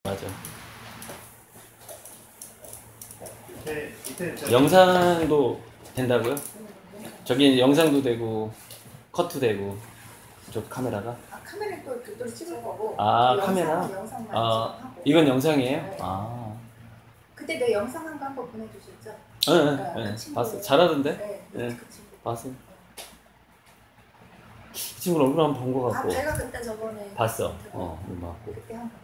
맞아. 이때 영상도 된다고요? 저기 영상도 되고 컷도 되고 저 카메라가? 카메라에 또 그걸 찍을 거고. 아 카메라? 영상만 아 하고. 이건 영상이에요? 네. 아. 그때 내 영상 한 거 한번 보내주셨죠? 네, 봤어. 잘하던데? 네. 그 친구. 봤어. 그 친구 얼굴 한번 본 거 같고. 제가 그때 저번에 봤어. 눈 맞고. 그때 한 번.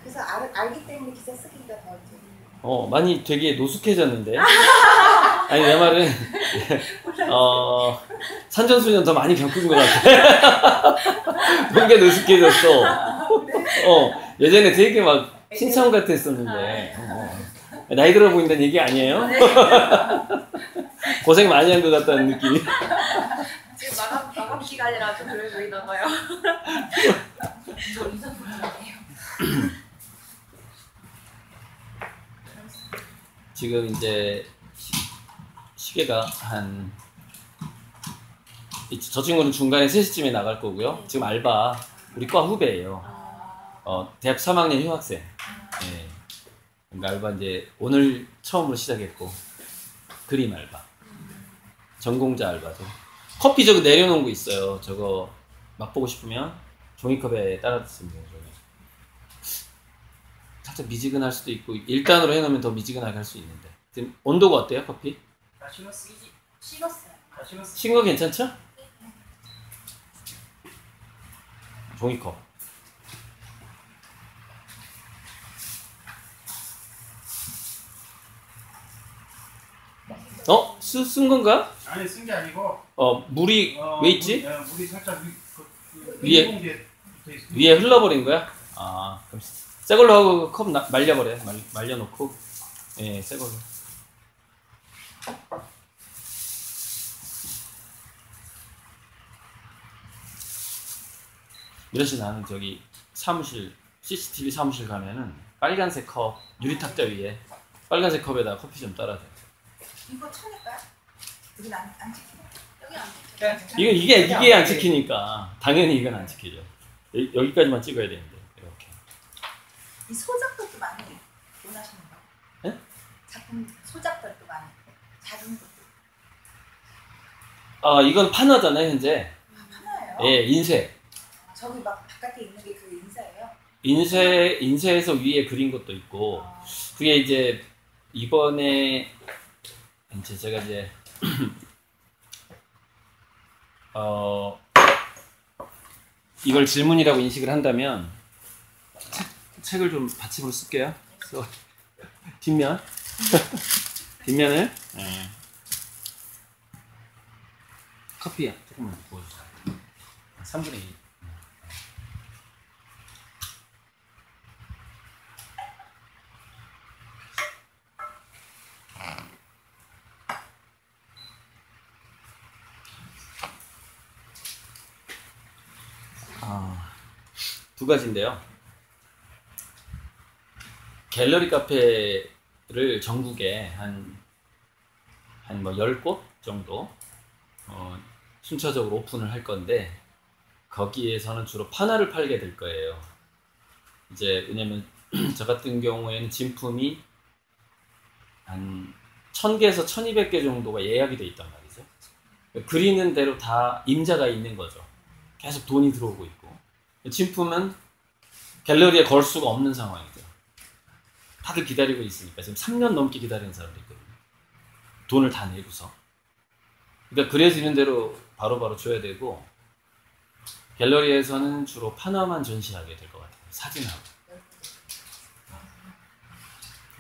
그래서 알기 때문에 기사 쓰기가 더 이제. 많이 되게 노숙해졌는데. 아니 내 말은 산전수전 더 많이 겪은 것 같아. 뭔가 노숙해졌어. 예전에 되게 막 신청 같았었는데. 나이 들어 보인다는 얘기 아니에요? 고생 많이 한 것 같다는 느낌이. 지금 마감 기간이라 좀 그래 보이나 봐요. 저 인사 보내요. 지금 이제 시계가 저 친구는 중간에 3시쯤에 나갈 거고요. 지금 알바 우리 과 후배예요. 대학 3학년 휴학생. 네. 그러니까 알바 이제 오늘 처음으로 시작했고 그림 알바. 전공자 알바죠. 커피 저거 내려놓은 거 있어요. 저거 맛보고 싶으면 종이컵에 따라 드시면 돼요. 살짝 미지근할 수도 있고 1단으로 해놓으면 더 미지근하게 할 수 있는데 지금 온도가 어때요 커피? 식었어요. 신 거 괜찮죠? 종이컵 쓴 건가? 아니 쓴 게 아니고 물이 왜 있지? 물이 살짝 위에 흘러버린 거야? 그럼 새 걸로 하고 컵 말려버려. 말려놓고 새 걸로. 이러시 나는 저기 사무실 CCTV 사무실 가면은 빨간색 컵 유리탁자 위에 빨간색 컵에다 커피 좀 따라줘. 이거 쳐낼까요? 여긴 안 찍히나? 여기 안 찍혀. 이게 안 찍히니까 당연히 이건 안 찍히죠. 여기까지만 찍어야 되는데 이렇게. 이 소작들도 많이 원하시는 거? 네? 작품 소작들도 많이 작은 것도. 이건 판화잖아요 현재. 하나예요? 예, 인쇄. 저기 막 바깥에 있는 게 그 인사예요? 인쇄해서 위에 그린 것도 있고 그게 이제 이번에 이제 제가 이제 이걸 질문이라고 인식을 한다면 책을 좀 받침으로 쓸게요. 그래서 뒷면을 커피 조금만 부어주세요. 3분의 2. 두 가지인데요. 갤러리 카페를 전국에 한 10곳 정도 순차적으로 오픈을 할 건데 거기에서는 주로 판화를 팔게 될 거예요. 이제 왜냐면 저 같은 경우에는 진품이 한 1000개에서 1200개 정도가 예약이 돼 있단 말이죠. 그리는 대로 다 임자가 있는 거죠. 계속 돈이 들어오고 있고 진품은 갤러리에 걸 수가 없는 상황이죠. 다들 기다리고 있으니까 지금 3년 넘게 기다리는 사람들이 있거든요. 돈을 다 내고서. 그러니까 그려지는 대로 바로바로 줘야 되고 갤러리에서는 주로 판화만 전시하게 될 것 같아요. 사진하고.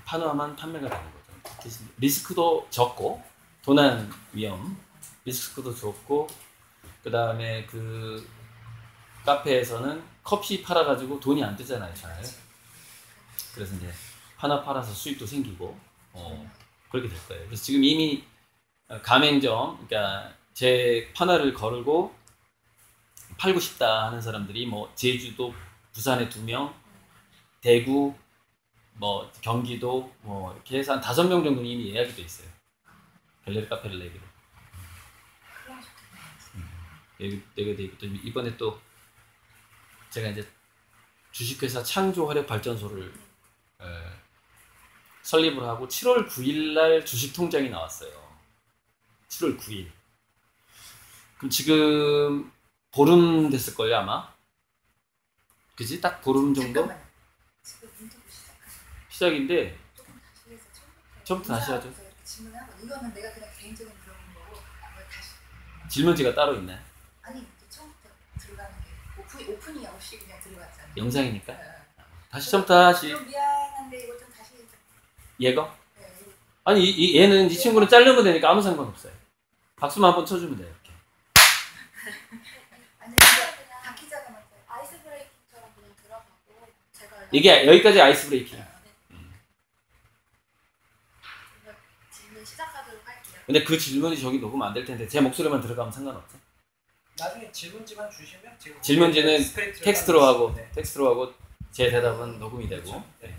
판화만 판매가 되는 거죠. 리스크도 적고 도난 위험 리스크도 적고 그 다음에 그 카페에서는 커피 팔아가지고 돈이 안 뜨잖아요, 잘. 그래서 이제 판화 팔아서 수익도 생기고 그렇게 될 거예요. 그래서 지금 이미 가맹점, 그러니까 제 판화를 걸고 팔고 싶다 하는 사람들이 뭐 제주도, 부산에 2명, 대구, 뭐 경기도 뭐 이렇게 해서 한 5명 정도는 이미 예약이 돼 있어요. 갤러리 카페를 내기로. 내게 돼 있고 또 이번에 또 제가 이제 주식회사 창조화력발전소를 설립을 하고 7월 9일 날 주식통장이 나왔어요. 7월 9일. 그럼 지금 보름 됐을걸요 아마? 그지? 딱 보름 정도? 잠깐만요. 지금 인터뷰 시작인데 조금 다시 해서 처음부터 다시 하죠. 이렇게 질문하고 이거는 내가 그냥 개인적인 물어보는 거고 이걸 다시 질문지가 따로 있나요? 아니 처음부터 들어가는 게 오픈이 없이 그냥 들어갔잖아요. 영상이니까? 네. 다시 처음부터 다시 좀 미안한데 이거 좀 다시 해줘. 얘가? 네. 아니 얘는 이 친구는 자르면 되니까 아무 상관없어요. 박수만 한번 쳐주면 돼요. 이렇게. 아니 근데 박 기자가 먼저 아이스 브레이킹처럼 그냥 들어가고 제가 이게 여기까지 아이스 브레이킹. 질문 시작하도록 할게요. 근데 그 질문이 저기 녹음 안 될 텐데 제 목소리만 들어가면 상관없죠? 나중에 질문지만 주시면 지금 질문지는 스크립트를 텍스트로 하고 네. 제 대답은 녹음이 되고. 그렇죠. 네.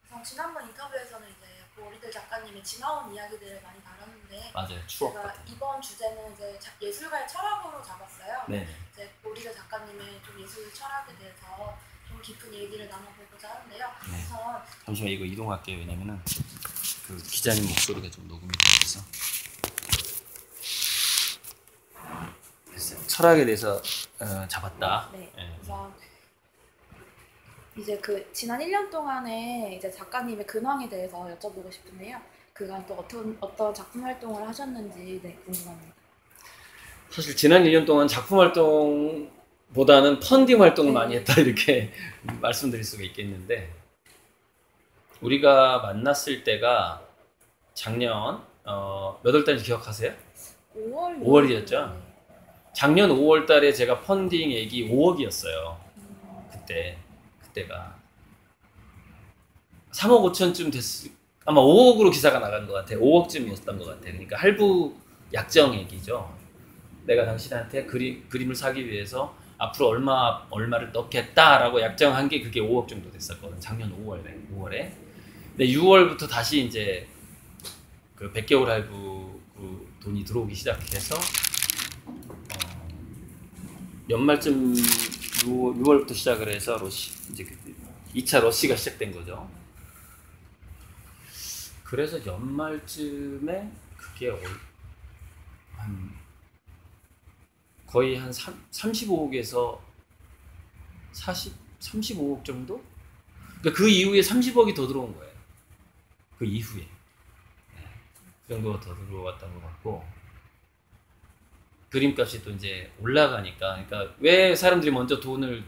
그래서 지난번 인터뷰에서는 이제 고리들 작가님의 지나온 이야기들을 많이 다뤘는데 맞아요. 추억 제가 같은. 이번 주제는 이제 예술가의 철학으로 잡았어요. 네. 이제 고리들 작가님의 좀 예술 철학에 대해서 좀 깊은 얘기를 나눠보고자 하는데요. 네. 우선 잠시만 이거 이동할게요. 왜냐면은 그 기자님 목소리가 좀 녹음이 돼서. 됐어요. 철학에 대해서 잡았다. 네. 네. 우선 이제 그 지난 1년 동안에 이제 작가님의 근황에 대해서 여쭤보고 싶은데요. 그간 또 어떤 작품 활동을 하셨는지 궁금합니다. 사실 지난 1년 동안 작품 활동보다는 펀딩 활동을 네. 많이 했다 이렇게 말씀드릴 수가 있겠는데 우리가 만났을 때가 작년 몇 월 달인지 기억하세요? 5월 5월이었죠? 작년 5월 달에 제가 펀딩 액이 5억이었어요. 그때가 3억 5천쯤 됐을 아마 5억으로 기사가 나간 것 같아요. 5억쯤이었던 것 같아요. 그러니까 할부 약정액이죠. 내가 당신한테 그림을 사기 위해서 앞으로 얼마를 넣겠다라고 약정한 게 그게 5억 정도 됐었거든. 작년 5월에. 근데 6월부터 다시 이제 그 100개월 할부 그 돈이 들어오기 시작해서 연말쯤 6월부터 시작을 해서 이제 2차 러시가 시작된 거죠. 그래서 연말쯤에 그게 거의 한 35억에서 35억 정도? 그러니까 그 이후에 30억이 더 들어온 거예요. 그 이후에. 그 정도가 더 들어왔던 것 같고 그림값이 또 이제 올라가니까 그러니까 왜 사람들이 먼저 돈을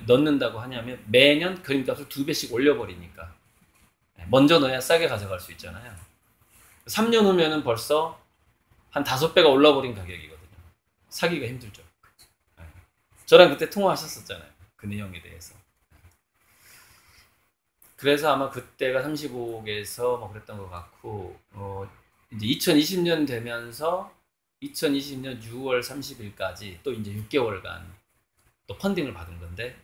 넣는다고 하냐면 매년 그림값을 2배씩 올려버리니까 먼저 넣어야 싸게 가져갈 수 있잖아요. 3년 후면은 벌써 한 5배가 올라버린 가격이거든요. 사기가 힘들죠. 저랑 그때 통화하셨었잖아요. 그 내용에 대해서. 그래서 아마 그때가 35억에서 뭐 그랬던 것 같고 이제 2020년 되면서 2020년 6월 30일까지 또 이제 6개월간 또 펀딩을 받은 건데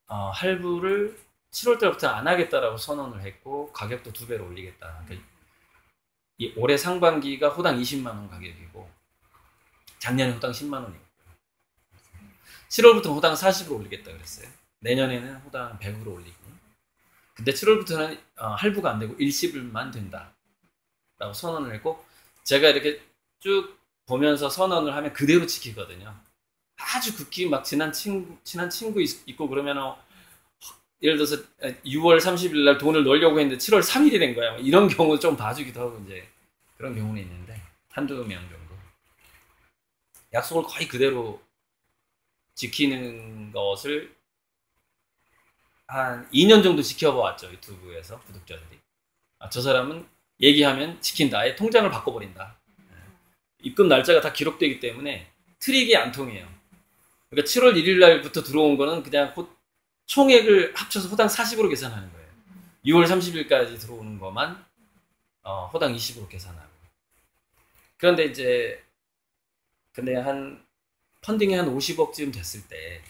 할부를 7월 달부터 안 하겠다라고 선언을 했고 가격도 2배로 올리겠다. 그러니까 올해 상반기가 호당 20만 원 가격이고 작년에 호당 10만 원이고 7월부터 호당 40으로 올리겠다 그랬어요. 내년에는 호당 100으로 올리고 근데 7월부터는 할부가 안 되고 일시불만 된다 라고 선언을 했고 제가 이렇게 쭉 보면서 선언을 하면 그대로 지키거든요. 아주 극히 막 친한 친구 있고 그러면 예를 들어서 6월 30일 날 돈을 넣으려고 했는데 7월 3일이 된 거야. 이런 경우 좀 봐주기도 하고 이제 그런 경우는 있는데 한두 명 정도 약속을 거의 그대로 지키는 것을 한 2년 정도 지켜봐왔죠. 유튜브에서 구독자들이 저 사람은 얘기하면 지킨다. 아예 통장을 바꿔버린다. 입금 날짜가 다 기록되기 때문에 트릭이 안 통해요. 그러니까 7월 1일 날부터 들어온 거는 그냥 총액을 합쳐서 호당 40으로 계산하는 거예요. 6월 30일까지 들어오는 것만 호당 20으로 계산하고. 그런데 이제 한 펀딩이 한 50억쯤 됐을 때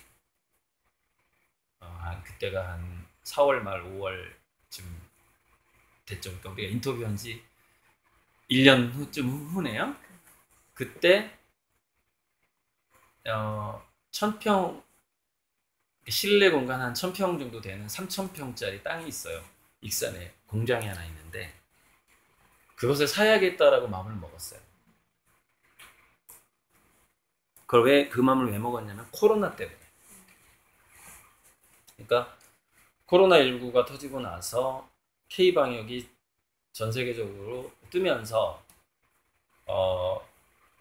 그때가 한 4월 말 5월쯤 됐죠. 그러니까 우리가 인터뷰한 지 1년 후쯤 후네요. 그때 1000평 실내 공간 한 1000평 정도 되는 3000평짜리 땅이 있어요. 익산에 공장이 하나 있는데 그것을 사야겠다라고 마음을 먹었어요. 그걸 그 마음을 왜 먹었냐면 코로나 때문에. 그러니까 코로나19가 터지고 나서 K방역이 전 세계적으로 뜨면서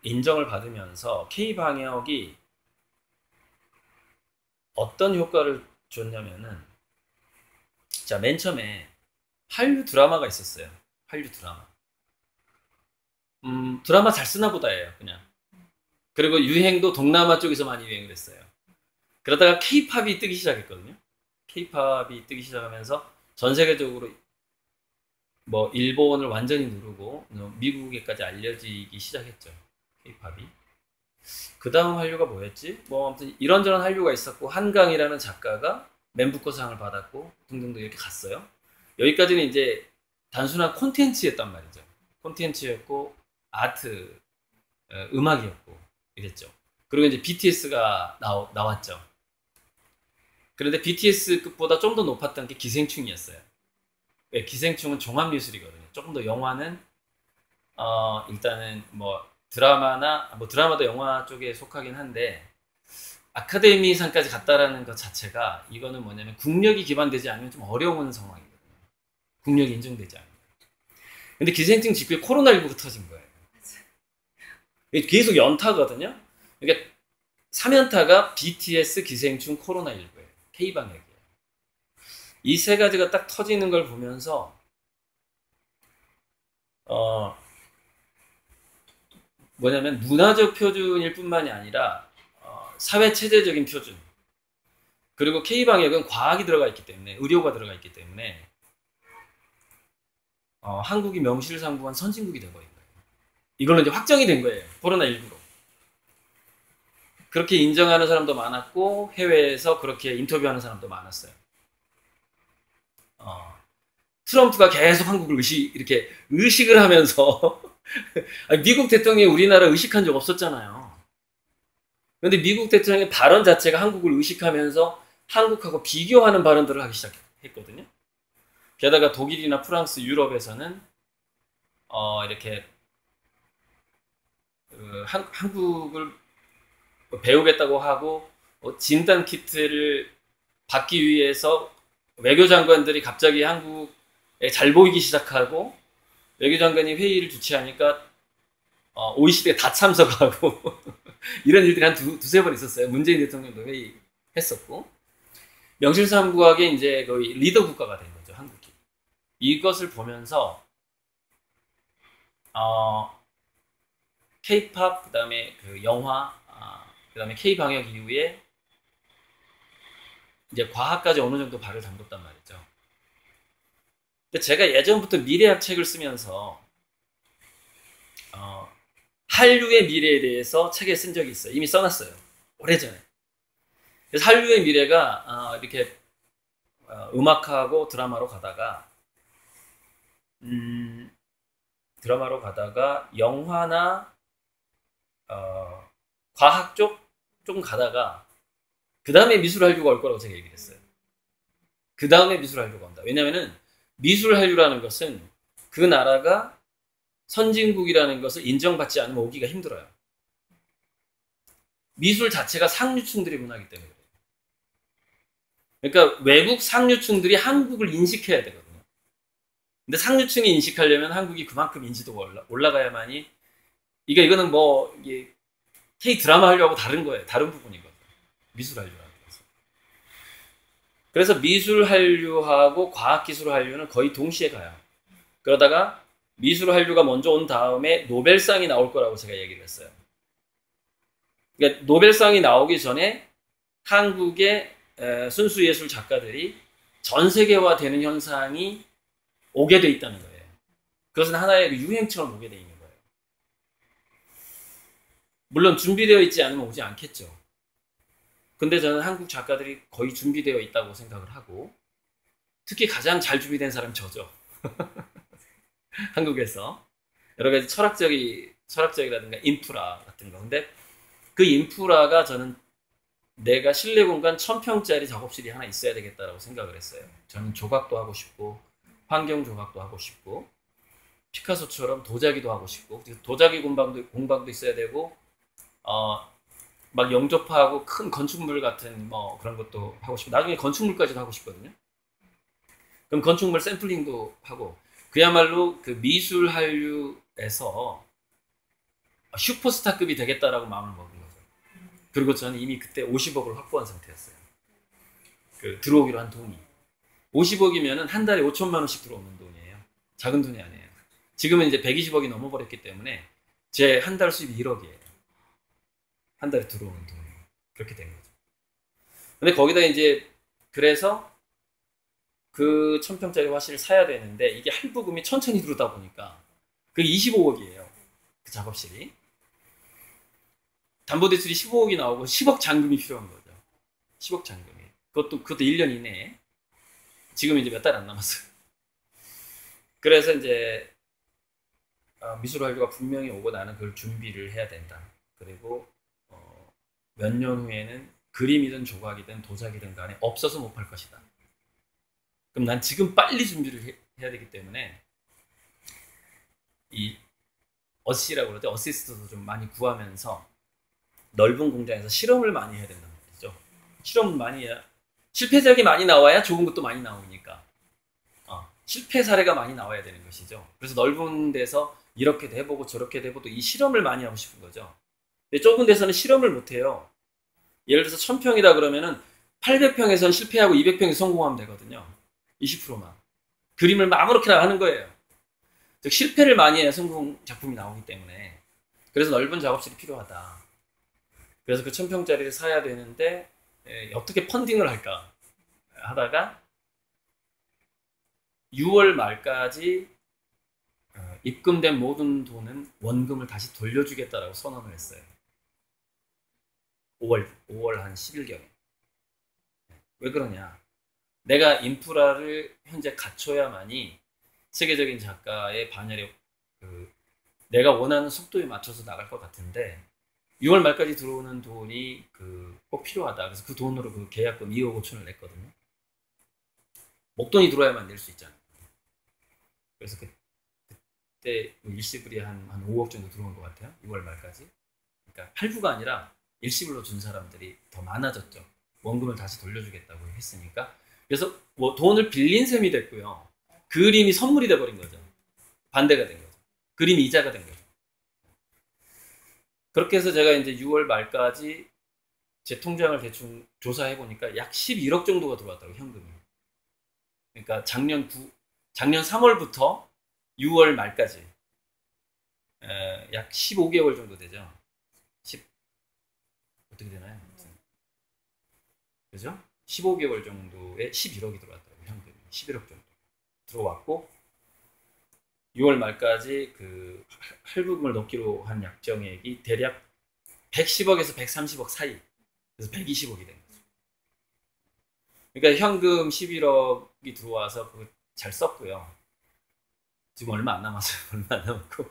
인정을 받으면서 K방역이 어떤 효과를 줬냐면은 자, 맨 처음에 한류 드라마가 있었어요. 한류 드라마. 드라마 잘 쓰나 보다예요, 그냥. 그리고 유행도 동남아 쪽에서 많이 유행을 했어요. 그러다가 K-팝이 뜨기 시작했거든요. K-팝이 뜨기 시작하면서 전 세계적으로 뭐 일본을 완전히 누르고 미국에까지 알려지기 시작했죠. K-팝이. 그 다음 한류가 뭐였지? 뭐 아무튼 이런저런 한류가 있었고 한강이라는 작가가 맨부커상을 받았고 등등등 이렇게 갔어요. 여기까지는 이제 단순한 콘텐츠였단 말이죠. 콘텐츠였고 아트, 음악이었고 이랬죠. 그리고 이제 BTS가 나왔죠. 그런데 BTS급보다 좀 더 높았던 게 기생충이었어요. 왜? 기생충은 종합예술이거든요. 조금 더 영화는 일단은 뭐 드라마나 뭐 드라마도 영화 쪽에 속하긴 한데 아카데미상까지 갔다라는 것 자체가 이거는 뭐냐면 국력이 기반되지 않으면 좀 어려운 상황이거든요. 국력이 인정되지 않으면. 근데 기생충 직후에 코로나19가 터진 거예요. 계속 연타거든요. 그러니까 3연타가 BTS, 기생충, 코로나19예요. K방역이에요. 이 세 가지가 딱 터지는 걸 보면서 뭐냐면 문화적 표준일 뿐만이 아니라 사회 체제적인 표준, 그리고 K방역은 과학이 들어가 있기 때문에, 의료가 들어가 있기 때문에 한국이 명실상부한 선진국이 되어버린 거예요. 이걸로 이제 확정이 된 거예요. 코로나19로. 그렇게 인정하는 사람도 많았고 해외에서 그렇게 인터뷰하는 사람도 많았어요. 트럼프가 계속 한국을 이렇게 의식을 하면서 미국 대통령이 우리나라 의식한 적 없었잖아요. 그런데 미국 대통령의 발언 자체가 한국을 의식하면서 한국하고 비교하는 발언들을 하기 시작했거든요. 게다가 독일이나 프랑스, 유럽에서는 이렇게 한국을 배우겠다고 하고 진단 키트를 받기 위해서 외교장관들이 갑자기 한국에 잘 보이기 시작하고 외교장관이 회의를 주최하니까 OECD에 다 참석하고 이런 일들이 한 두세 번 있었어요. 문재인 대통령도 회의했었고 명실상부하게 이제 거의 리더 국가가 된 거죠, 한국이. 이것을 보면서 K-팝, 그다음에 그 영화, 그다음에 K-방역 이후에 이제 과학까지 어느 정도 발을 담궜단 말이죠. 근데 제가 예전부터 미래학 책을 쓰면서 한류의 미래에 대해서 책에 쓴 적이 있어요. 이미 써놨어요. 오래전에. 그래서 한류의 미래가 이렇게 음악하고 드라마로 가다가 영화나 과학 쪽 조금 가다가 그 다음에 미술 한류가 올 거라고 제가 얘기를 했어요. 그 다음에 미술 한류가 온다. 왜냐면은 미술 한류라는 것은 그 나라가 선진국이라는 것을 인정받지 않으면 오기가 힘들어요. 미술 자체가 상류층들의 문화이기 때문에 그래요. 그러니까 외국 상류층들이 한국을 인식해야 되거든요. 근데 상류층이 인식하려면 한국이 그만큼 인지도가 올라가야만이 이거는 뭐 이게 K 드라마 한류하고 다른 거예요. 다른 부분이거든요. 미술 한류라는 것은. 그래서 미술 한류하고 과학기술 한류는 거의 동시에 가요. 그러다가 미술 한류가 먼저 온 다음에 노벨상이 나올 거라고 제가 얘기를 했어요. 그러니까 노벨상이 나오기 전에 한국의 순수예술 작가들이 전 세계화되는 현상이 오게 돼 있다는 거예요. 그것은 하나의 유행처럼 오게 돼 있는 거예요. 물론 준비되어 있지 않으면 오지 않겠죠. 근데 저는 한국 작가들이 거의 준비되어 있다고 생각을 하고, 특히 가장 잘 준비된 사람이 저죠. 한국에서 여러 가지 철학적이라든가 인프라 같은 거. 근데 그 인프라가 저는 내가 실내 공간 1000평짜리 작업실이 하나 있어야 되겠다라고 생각을 했어요. 저는 조각도 하고 싶고 환경 조각도 하고 싶고 피카소처럼 도자기도 하고 싶고 도자기 공방도 있어야 되고 막 영접하고 큰 건축물 같은 뭐 그런 것도 하고 싶고 나중에 건축물까지도 하고 싶거든요. 그럼 건축물 샘플링도 하고 그야말로 그 미술 한류에서 슈퍼스타급이 되겠다라고 마음을 먹은 거죠. 그리고 저는 이미 그때 50억을 확보한 상태였어요. 그 들어오기로 한 돈이 50억이면은 한 달에 5천만 원씩 들어오는 돈이에요. 작은 돈이 아니에요. 지금은 이제 120억이 넘어버렸기 때문에 제 한 달 수입이 1억이에요. 한 달에 들어오는 돈이 그렇게 된 거죠. 근데 거기다 이제 그래서 그 1000평짜리 화실을 사야 되는데 이게 할부금이 천천히 들어오다 보니까 그게 25억이에요. 그 작업실이. 담보대출이 15억이 나오고 10억 잔금이 필요한 거죠. 10억 잔금이. 그것도 1년 이내에. 지금 이제 몇 달 안 남았어요. 그래서 이제 미술 한류가 분명히 오고 나는 그걸 준비를 해야 된다. 그리고 몇 년 후에는 그림이든 조각이든 도자기든 간에 없어서 못 팔 것이다. 그럼 난 지금 빨리 준비를 해야 되기 때문에 이 어시라고 그러죠. 어시스트도 좀 많이 구하면서 넓은 공장에서 실험을 많이 해야 된다는 거죠. 실험을 많이 해야 실패작이 많이 나와야 좋은 것도 많이 나오니까 실패 사례가 많이 나와야 되는 것이죠. 그래서 넓은 데서 이렇게도 해보고 저렇게도 해보고 이 실험을 많이 하고 싶은 거죠. 근데 좁은 데서는 실험을 못 해요. 예를 들어서 1000평이다 그러면은 800평에선 실패하고 200평에서 성공하면 되거든요. 20%만. 그림을 아무렇게나 하는 거예요. 즉 실패를 많이 해야 성공 작품이 나오기 때문에. 그래서 넓은 작업실이 필요하다. 그래서 그 1000평짜리를 사야 되는데 어떻게 펀딩을 할까 하다가 6월 말까지 입금된 모든 돈은 원금을 다시 돌려주겠다라고 선언을 했어요. 5월 한 10일경에. 왜 그러냐? 내가 인프라를 현재 갖춰야만이 세계적인 작가의 반열에 내가 원하는 속도에 맞춰서 나갈 것 같은데 6월 말까지 들어오는 돈이 꼭 필요하다. 그래서 그 돈으로 그 계약금 2억 5천을 냈거든요. 목돈이 들어와야만 낼 수 있잖아요. 그래서 그때 일시불이 한 5억 정도 들어온 것 같아요. 6월 말까지. 그러니까 할부가 아니라 일시불로 준 사람들이 더 많아졌죠. 원금을 다시 돌려주겠다고 했으니까. 그래서 뭐 돈을 빌린 셈이 됐고요. 그림이 선물이 돼버린 거죠. 반대가 된 거죠. 그림이 이자가 된 거죠. 그렇게 해서 제가 이제 6월 말까지 제 통장을 대충 조사해 보니까 약 11억 정도가 들어왔더라고요, 현금이. 그러니까 작년 3월부터 6월 말까지 약 15개월 정도 되죠. 어떻게 되나요? 그죠? 15개월 정도에 11억이 들어왔더라고요, 현금이. 11억 정도 들어왔고 6월 말까지 그 할부금을 넣기로 한 약정액이 대략 110억에서 130억 사이. 그래서 120억이 된 거죠. 그러니까 현금 11억이 들어와서 그거 잘 썼고요. 지금 얼마 안 남았어요. 얼마 안 남았고.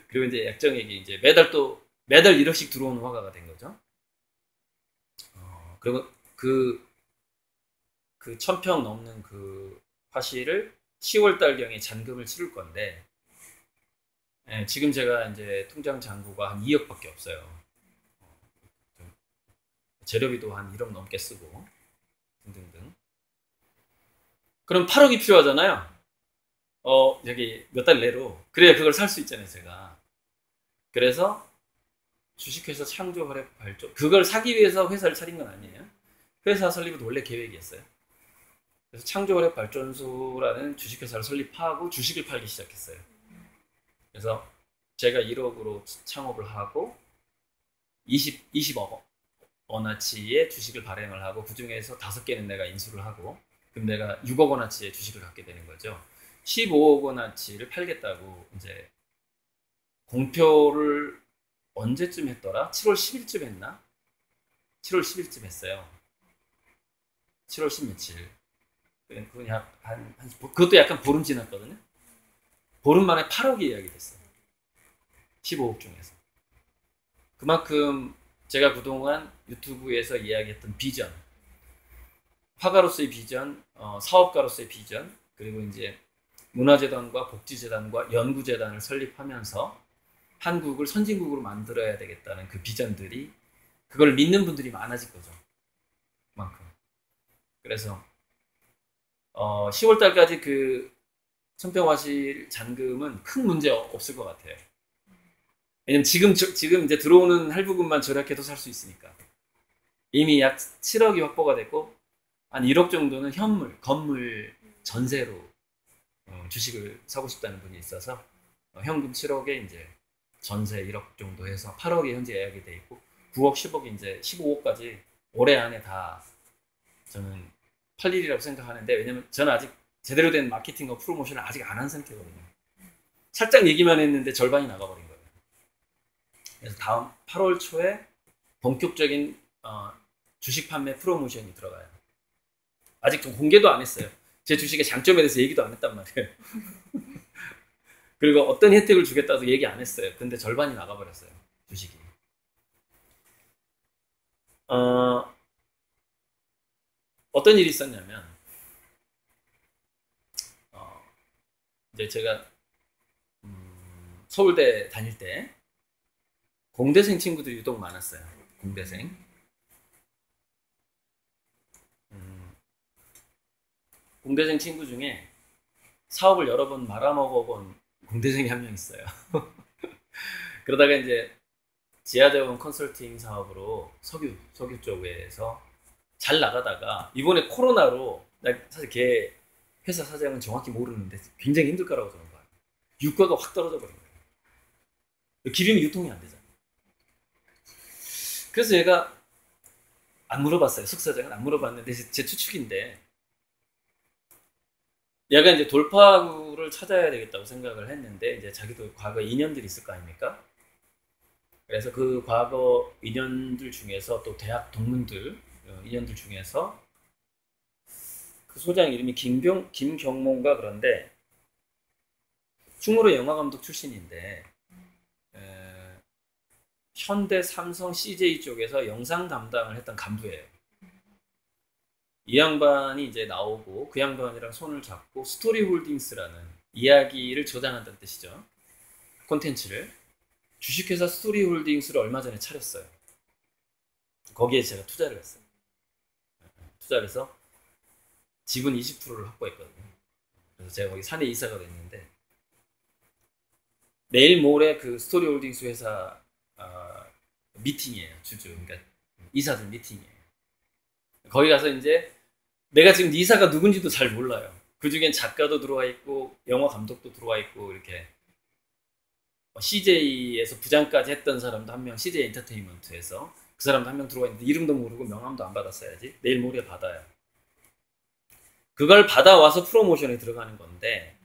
그리고 이제 약정액이 이제 매달 1억씩 들어오는 화가가 된 거죠. 그리고 그 1000평 넘는 그 화실을 10월달경에 잔금을 치를 건데, 지금 제가 이제 통장 잔고가 한 2억밖에 없어요. 재료비도 한 1억 넘게 쓰고, 등등등. 그럼 8억이 필요하잖아요. 여기 몇 달 내로. 그래야 그걸 살 수 있잖아요, 제가. 그래서 주식회사 창조화력 발전, 그걸 사기 위해서 회사를 차린 건 아니에요. 회사 설립은 원래 계획이었어요. 그래서 창조화력 발전소라는 주식회사를 설립하고 주식을 팔기 시작했어요. 그래서 제가 1억으로 창업을 하고 20억 원어치의 주식을 발행을 하고 그 중에서 5개는 내가 인수를 하고 그럼 내가 6억 원어치의 주식을 갖게 되는 거죠. 15억 원어치를 팔겠다고 이제 공표를 언제쯤 했더라? 7월 10일쯤 했나? 7월 10일쯤 했어요. 7월 10 며칠. 그것도 약간 보름 지났거든요. 보름 만에 8억이 예약이 됐어요. 15억 중에서. 그만큼 제가 그동안 유튜브에서 이야기했던 비전, 화가로서의 비전, 사업가로서의 비전, 그리고 이제 문화재단과 복지재단과 연구재단을 설립하면서 한국을 선진국으로 만들어야 되겠다는 그 비전들이, 그걸 믿는 분들이 많아질 거죠. 만큼. 그래서 10월 달까지 그 천평화실 잔금은 큰 문제 없을 것 같아요. 왜냐면 지금 이제 들어오는 할부금만 절약해도 살 수 있으니까. 이미 약 7억이 확보가 됐고, 한 1억 정도는 현물, 건물 전세로 주식을 사고 싶다는 분이 있어서 현금 7억에 이제 전세 1억 정도 해서 8억이 현재 예약이 돼 있고, 9억, 10억이 이제 15억까지 올해 안에 다 저는 팔 일이라고 생각하는데, 왜냐면 저는 아직 제대로 된 마케팅과 프로모션을 아직 안 한 상태거든요. 살짝 얘기만 했는데 절반이 나가버린 거예요. 그래서 다음 8월 초에 본격적인 주식 판매 프로모션이 들어가요. 아직 좀 공개도 안 했어요. 제 주식의 장점에 대해서 얘기도 안 했단 말이에요. 그리고 어떤 혜택을 주겠다도 얘기 안 했어요. 근데 절반이 나가버렸어요, 주식이. 어떤 일이 있었냐면, 이제 제가 서울대 다닐 때 공대생 친구들이 유독 많았어요. 공대생. 공대생 친구 중에 사업을 여러 번 말아먹어본 공대생이 한 명 있어요. 그러다가 이제 지하재원 컨설팅 사업으로 석유 쪽에서 잘 나가다가 이번에 코로나로, 사실 걔 회사 사장은 정확히 모르는데 굉장히 힘들 거라고 저는 봐요. 유가가 확 떨어져 버린 거예요. 기름이 유통이 안 되잖아요. 그래서 얘가 안 물어봤어요. 숙사장은 안 물어봤는데 제 추측인데, 얘가 이제 돌파구를 찾아야 되겠다고 생각을 했는데, 이제 자기도 과거 인연들이 있을 거 아닙니까? 그래서 그 과거 인연들 중에서 또 대학 동문들 인연들 중에서 그 소장 이름이 김경모인가, 그런데 충무로 영화감독 출신인데 현대, 삼성, CJ 쪽에서 영상 담당을 했던 간부예요. 이 양반이 이제 나오고 그 양반이랑 손을 잡고 스토리홀딩스라는 이야기를 저장한다는 뜻이죠. 콘텐츠를. 주식회사 스토리홀딩스를 얼마 전에 차렸어요. 거기에 제가 투자를 했어요. 투자를 해서 지분 20%를 확보했거든요. 그래서 제가 거기 사내 이사가 됐는데, 내일 모레 그 스토리홀딩스 회사 미팅이에요. 그러니까 이사들 미팅이에요. 거기 가서 이제 내가 지금 이사가 누군지도 잘 몰라요. 그 중엔 작가도 들어와 있고 영화 감독도 들어와 있고, 이렇게 CJ에서 부장까지 했던 사람도 한 명, CJ 엔터테인먼트에서 그 사람도 한 명 들어와 있는데 이름도 모르고 명함도 안 받았어야지. 내일 모레 받아요. 그걸 받아와서 프로모션에 들어가는 건데,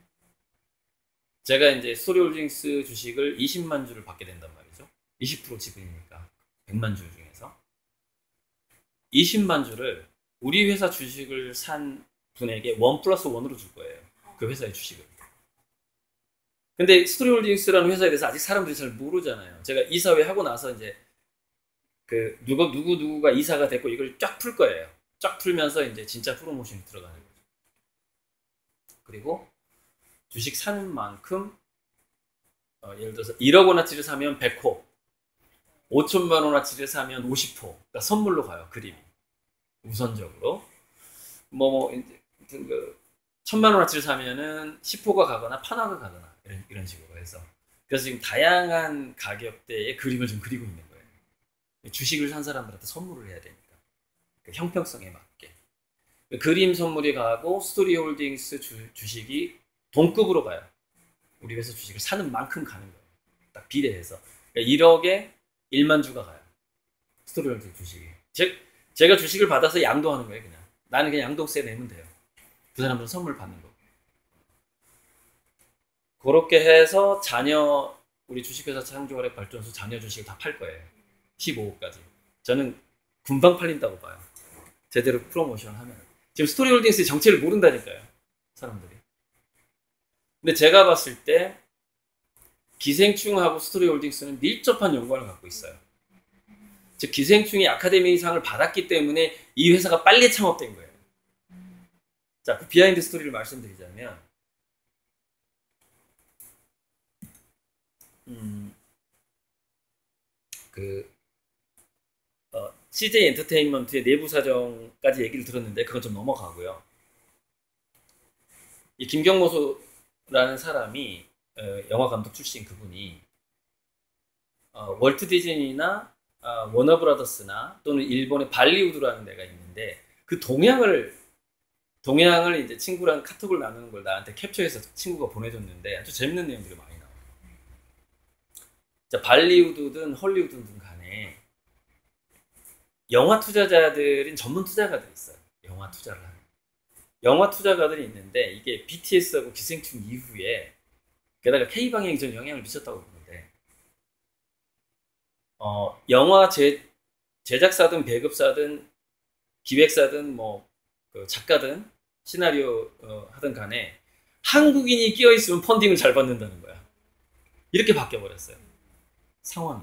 제가 이제 스토리홀딩스 주식을 20만 주를 받게 된단 말이죠. 20% 지분이니까 100만 주 중에서 20만 주를 우리 회사 주식을 산 분에게 1+1으로 줄 거예요. 그 회사의 주식을. 근데 스토리홀딩스라는 회사에 대해서 아직 사람들이 잘 모르잖아요. 제가 이사회 하고 나서 이제 그 누구가 이사가 됐고 이걸 쫙 풀 거예요. 쫙 풀면서 이제 진짜 프로모션이 들어가는 거죠. 그리고 주식 사는 만큼 예를 들어서 1억 원어치를 사면 100호, 5천만 원어치를 사면 50호, 그러니까 선물로 가요. 그림이 우선적으로 이제 그 1,000만 원어치를 사면은 10호가 가거나 판화가 가거나 이런 식으로 해서, 그래서 지금 다양한 가격대의 그림을 좀 그리고 있는 거예요. 주식을 산 사람들한테 선물을 해야 되니까 그 형평성에 맞게 그림 선물이 가고 스토리홀딩스 주식이 동급으로 가요. 우리 회사 주식을 사는 만큼 가는 거예요. 딱 비례해서. 그러니까 1억에 1만 주가 가요. 스토리홀딩스 주식이. 제가 주식을 받아서 양도하는 거예요. 그냥 나는 그냥 양도세 내면 돼요. 그 사람들은 선물 받는 거. 그렇게 해서 우리 주식회사 창조활액 발전소 자녀 주식을 다 팔 거예요. 15호까지. 저는 금방 팔린다고 봐요. 제대로 프로모션 하면. 지금 스토리홀딩스의 정체를 모른다니까요. 사람들이. 근데 제가 봤을 때 기생충하고 스토리홀딩스는 밀접한 연관을 갖고 있어요. 즉 기생충이 아카데미상을 받았기 때문에 이 회사가 빨리 창업된 거예요. 자, 그 비하인드 스토리를 말씀드리자면 CJ 엔터테인먼트의 내부 사정까지 얘기를 들었는데 그건 좀 넘어가고요. 이 김경모소라는 사람이 영화 감독 출신 그분이 월트 디즈니나 워너브라더스나 또는 일본의 발리우드라는 데가 있는데 그 동향을 이제 친구랑 카톡을 나누는 걸 나한테 캡처해서 친구가 보내줬는데 아주 재밌는 내용들이 많이 나와요. 자, 발리우드든 헐리우드든 간에 영화 투자자들인 전문 투자가들이 있어요. 영화 투자를 하는. 영화 투자가들이 있는데 이게 BTS하고 기생충 이후에 게다가 K방향이 좀 영향을 미쳤다고 보는데 영화 제작사든 배급사든 기획사든 그 작가든 시나리오 하든 간에 한국인이 끼어있으면 펀딩을 잘 받는다는 거야. 이렇게 바뀌어버렸어요. 상황이.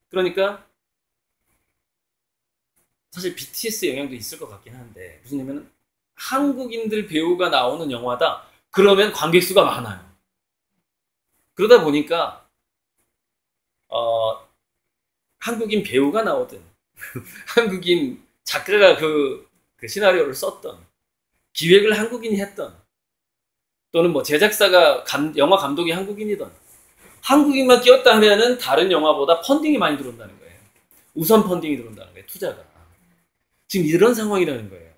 그러니까 사실 BTS 영향도 있을 것 같긴 한데 무슨 얘기냐면 한국인들 배우가 나오는 영화다. 그러면 관객 수가 많아요. 그러다 보니까 한국인 배우가 나오든 한국인 작가가 그 시나리오를 썼던 기획을 한국인이 했던 또는 뭐 제작사가 영화 감독이 한국인이던 한국인만 끼었다 하면은 다른 영화보다 펀딩이 많이 들어온다는 거예요. 우선 펀딩이 들어온다는 거예요. 투자가. 지금 이런 상황이라는 거예요.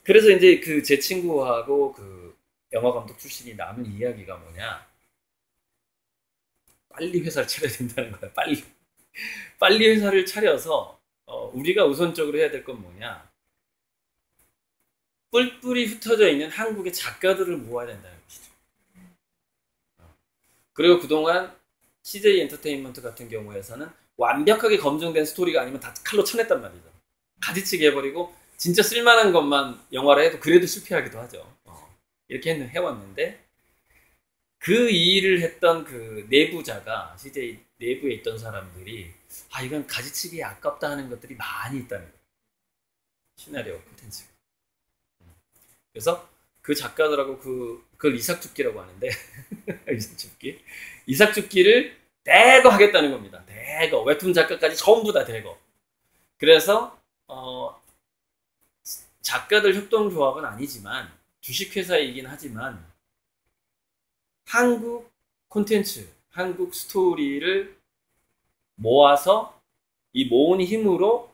그래서 이제 그 제 친구하고 그 영화 감독 출신이 나눈 이야기가 뭐냐. 빨리 회사를 차려야 된다는 거야. 빨리 회사를 차려서 우리가 우선적으로 해야 될 건 뭐냐. 뿔뿔이 흩어져 있는 한국의 작가들을 모아야 된다는 것이죠. 그리고 그동안 CJ 엔터테인먼트 같은 경우에서는 완벽하게 검증된 스토리가 아니면 다 칼로 쳐냈단 말이죠. 가지치기 해버리고 진짜 쓸만한 것만 영화를 해도 그래도 실패하기도 하죠. 이렇게 해왔는데 그 일을 했던 그 내부자가 CJ 내부에 있던 사람들이 이건 가지치기에 아깝다 하는 것들이 많이 있다는 거예요. 시나리오 콘텐츠가. 그래서 그 작가들하고 그걸 이삭죽기라고 하는데 이삭죽기를 대거 하겠다는 겁니다. 대거 웹툰 작가까지 전부 다 대거. 그래서 작가들 협동조합은 아니지만 주식회사이긴 하지만 한국 콘텐츠, 한국 스토리를 모아서 이 모은 힘으로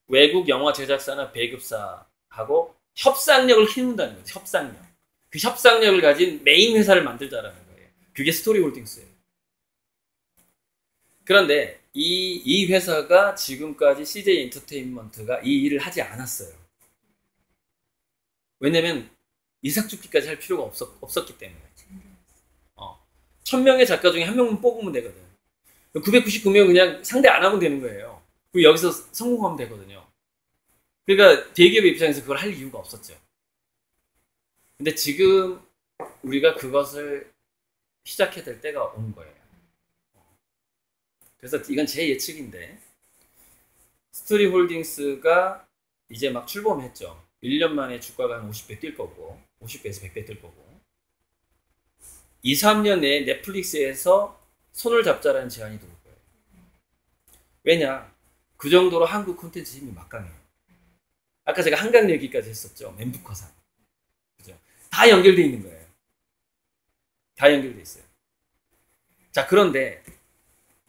외국 영화 제작사나 배급사하고 협상력을 키운다는 거죠. 협상력. 그 협상력을 가진 메인 회사를 만들자라는 거예요. 그게 스토리홀딩스예요. 그런데 이 회사가 지금까지 CJ 엔터테인먼트가 이 일을 하지 않았어요. 왜냐면 이삭죽기까지 할 필요가 없었기 때문에. 1000명의 작가 중에 한 명만 뽑으면 되거든. 999명 그냥 상대 안 하면 되는 거예요. 그리고 여기서 성공하면 되거든요. 그러니까 대기업의 입장에서 그걸 할 이유가 없었죠. 근데 지금 우리가 그것을 시작해야 될 때가 온 거예요. 그래서 이건 제 예측인데 스토리홀딩스가 이제 막 출범했죠. 1년 만에 주가가 한 50배 뛸 거고 50배에서 100배 뛸 거고 2, 3년 내에 넷플릭스에서 손을 잡자라는 제안이 들어올 거예요. 왜냐? 그 정도로 한국 콘텐츠 힘이 막강해요. 아까 제가 한강 얘기까지 했었죠. 멘북화상. 그죠? 다 연결되어 있는 거예요. 다 연결되어 있어요. 자, 그런데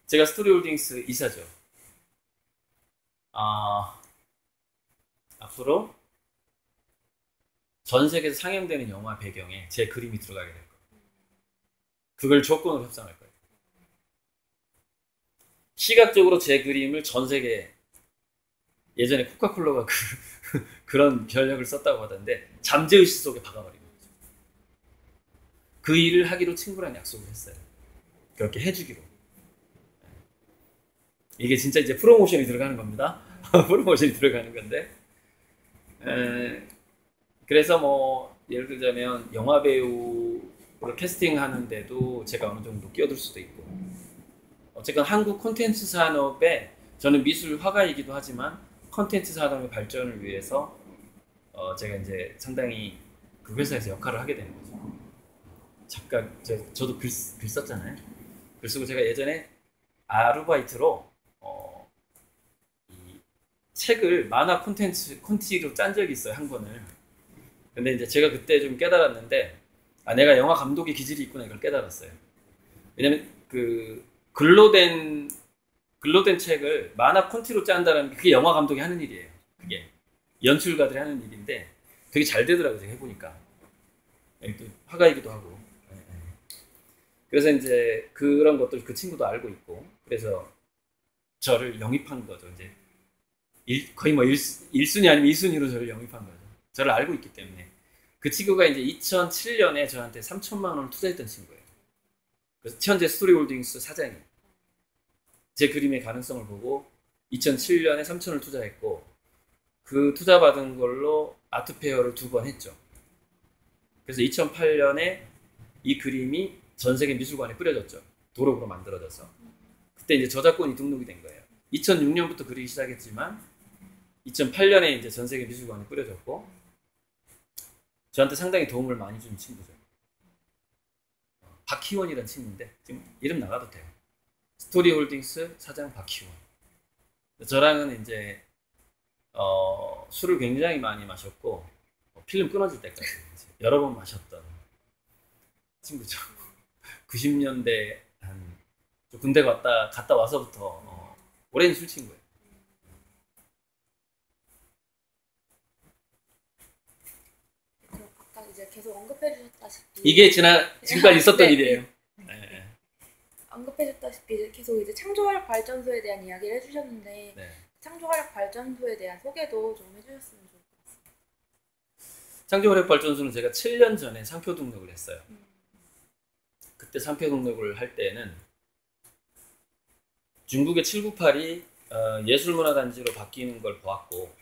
제가 스토리홀딩스 이사죠. 앞으로 전 세계에서 상영되는 영화 배경에 제 그림이 들어가게 될 거예요. 그걸 조건으로 협상할 거예요. 시각적으로 제 그림을 전 세계 예전에 코카콜라가 그런 전략을 썼다고 하던데 잠재의식 속에 박아버리는 거죠. 그 일을 하기로 친구랑 약속을 했어요. 그렇게 해주기로. 이게 진짜 이제 프로모션이 들어가는 겁니다. 프로모션이 들어가는 건데 그래서 뭐 예를 들자면 영화 배우를 캐스팅하는데도 제가 어느 정도 끼어들 수도 있고 어쨌건 한국 콘텐츠 산업에 저는 미술 화가이기도 하지만 콘텐츠 산업의 발전을 위해서 제가 이제 상당히 그 회사에서 역할을 하게 되는 거죠. 작가, 저도 글 썼잖아요. 글 쓰고 제가 예전에 아르바이트로 이 책을 만화 콘티로 짠 적이 있어요, 한 권을. 근데 이제 제가 그때 좀 깨달았는데, 내가 영화 감독의 기질이 있구나, 이걸 깨달았어요. 왜냐면 그 글로 된 책을 만화 콘티로 짠다는 게 그게 영화 감독이 하는 일이에요. 그게 연출가들이 하는 일인데 되게 잘 되더라고요, 제가 해보니까. 또 화가이기도 하고. 그래서 이제 그런 것들 그 친구도 알고 있고, 그래서 저를 영입한 거죠. 이제 거의 뭐 1순위 아니면 2순위로 저를 영입한 거죠. 저를 알고 있기 때문에. 그 친구가 이제 2007년에 저한테 3천만 원을 투자했던 친구예요. 그래서 현재 스토리홀딩스 사장이 제 그림의 가능성을 보고 2007년에 3천을 투자했고, 그 투자받은 걸로 아트페어를 2번 했죠. 그래서 2008년에 이 그림이 전 세계 미술관에 뿌려졌죠. 도록으로 만들어져서. 그때 이제 저작권이 등록이 된 거예요. 2006년부터 그리기 시작했지만 2008년에 이제 전 세계 미술관에 뿌려졌고, 저한테 상당히 도움을 많이 준 친구죠. 박희원이라는 친구인데 지금 이름 나가도 돼요. 스토리홀딩스 사장 박희원. 저랑은 이제 술을 굉장히 많이 마셨고 필름 끊어질 때까지 여러 번 마셨던 친구죠. 90년대 한 군대 갔다 와서부터 오랜 술 친구예요. 아까 이제 계속 언급해 주셨다시피 이게 지금까지 있었던 네. 일이에요. 네. 언급해 주셨다시피 계속 이제 창조화력 발전소에 대한 이야기를 해주셨는데 네. 창조화력 발전소에 대한 소개도 좀 해주셨으면 좋을 것 같습니다. 창조화력 발전소는 제가 7년 전에 상표 등록을 했어요. 그때 상표 등록을 할 때는 중국의 798이 예술문화단지로 바뀌는 걸 보았고,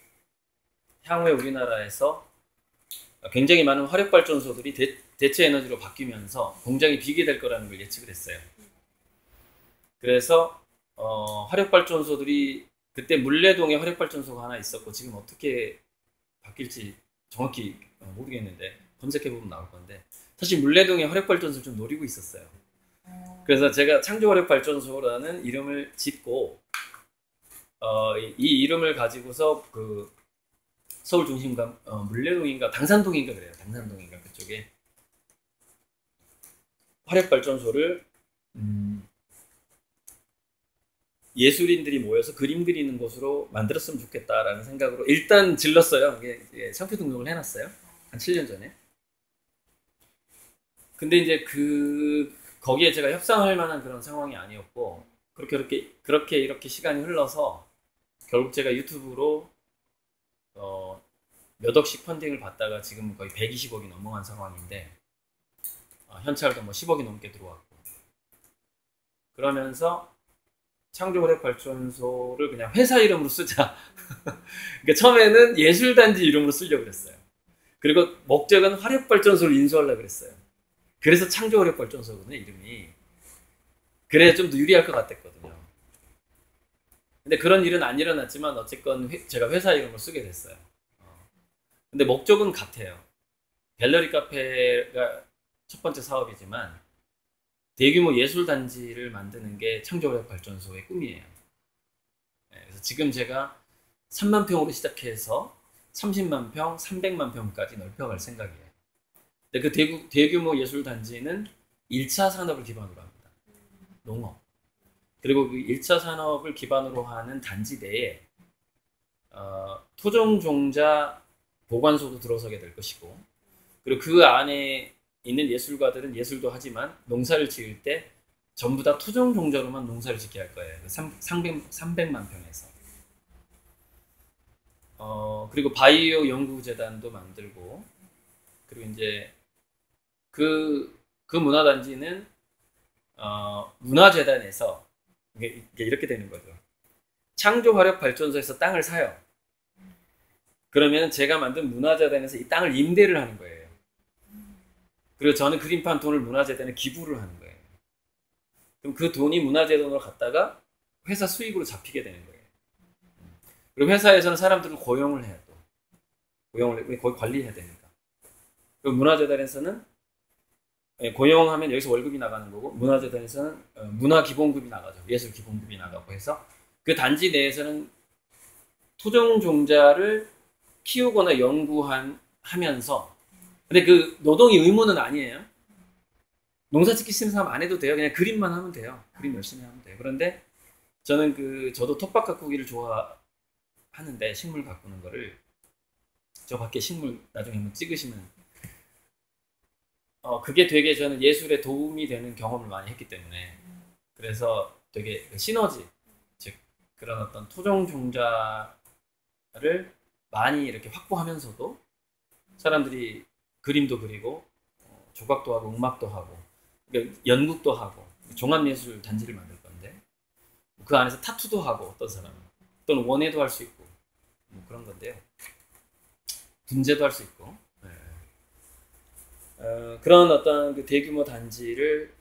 향후에 우리나라에서 굉장히 많은 화력발전소들이 대체 에너지로 바뀌면서 공장이 비게 될 거라는 걸 예측을 했어요. 그래서 화력발전소들이 그때 물레동에 화력발전소가 하나 있었고, 지금 어떻게 바뀔지 정확히 모르겠는데 검색해보면 나올 건데, 사실 물레동에 화력발전소를 좀 노리고 있었어요. 그래서 제가 창조화력발전소라는 이름을 짓고 이 이름을 가지고서 그 서울 중심가 물레동인가 당산동인가 그래요. 당산동인가 그쪽에 화력발전소를 예술인들이 모여서 그림 그리는 곳으로 만들었으면 좋겠다라는 생각으로 일단 질렀어요. 이게 상표 등록을 해놨어요. 한 7년 전에. 근데 이제 거기에 제가 협상할 만한 그런 상황이 아니었고, 이렇게 시간이 흘러서 결국 제가 유튜브로 몇 억씩 펀딩을 받다가 지금 거의 120억이 넘어간 상황인데, 현찰도 뭐 10억이 넘게 들어왔고, 그러면서 창조화력발전소를 그냥 회사 이름으로 쓰자. 그러니까 처음에는 예술단지 이름으로 쓰려고 그랬어요. 그리고 목적은 화력발전소를 인수하려고 그랬어요. 그래서 창조화력발전소거든요, 이름이. 그래야 좀 더 유리할 것 같았거든요. 근데 그런 일은 안 일어났지만 어쨌건 제가 회사 이름을 쓰게 됐어요. 근데 목적은 같아요. 갤러리 카페가 첫 번째 사업이지만 대규모 예술단지를 만드는 게 창조화력발전소의 꿈이에요. 그래서 지금 제가 3만 평으로 시작해서 30만 평, 300만 평까지 넓혀갈 생각이에요. 근데 그 대규모 예술단지는 1차 산업을 기반으로 합니다. 농업. 그리고 그 1차 산업을 기반으로 하는 단지 내에 토종종자 보관소도 들어서게 될 것이고, 그리고 그 안에 있는 예술가들은 예술도 하지만 농사를 지을 때 전부 다 토종종자로만 농사를 짓게 할 거예요. 300만 평에서. 그리고 바이오 연구재단도 만들고, 그리고 이제 그 문화단지는 문화재단에서 이게 이렇게 되는 거죠. 창조화력발전소에서 땅을 사요. 그러면 제가 만든 문화재단에서 이 땅을 임대를 하는 거예요. 그리고 저는 그림판 돈을 문화재단에 기부를 하는 거예요. 그럼 그 돈이 문화재단으로 갔다가 회사 수익으로 잡히게 되는 거예요. 그리고 회사에서는 사람들을 고용을 해요. 또 고용을 거기 관리해야 되니까. 그리고 문화재단에서는 고용하면 여기서 월급이 나가는 거고, 문화재단에서는 문화기본급이 나가죠. 예술기본급이 나가고 해서 그 단지 내에서는 토종종자를 키우거나 연구하면서, 근데 그 노동이 의무는 아니에요. 농사 짓기 싫은 사람 안 해도 돼요. 그냥 그림만 하면 돼요. 그림 열심히 하면 돼요. 그런데 저는 저도 텃밭 가꾸기를 좋아하는데, 식물 가꾸는 거를, 저 밖에 식물 나중에 한번 찍으시면 그게 되게 저는 예술에 도움이 되는 경험을 많이 했기 때문에, 그래서 되게 시너지, 즉 그런 어떤 토종 종자를 많이 이렇게 확보하면서도 사람들이 그림도 그리고 조각도 하고 음악도 하고, 그러니까 연극도 하고, 종합예술 단지를 만들 건데 그 안에서 타투도 하고, 어떤 사람은 또는 원예도 할 수 있고 뭐 그런 건데요. 분재도 할 수 있고. 그런 어떤 그 대규모 단지를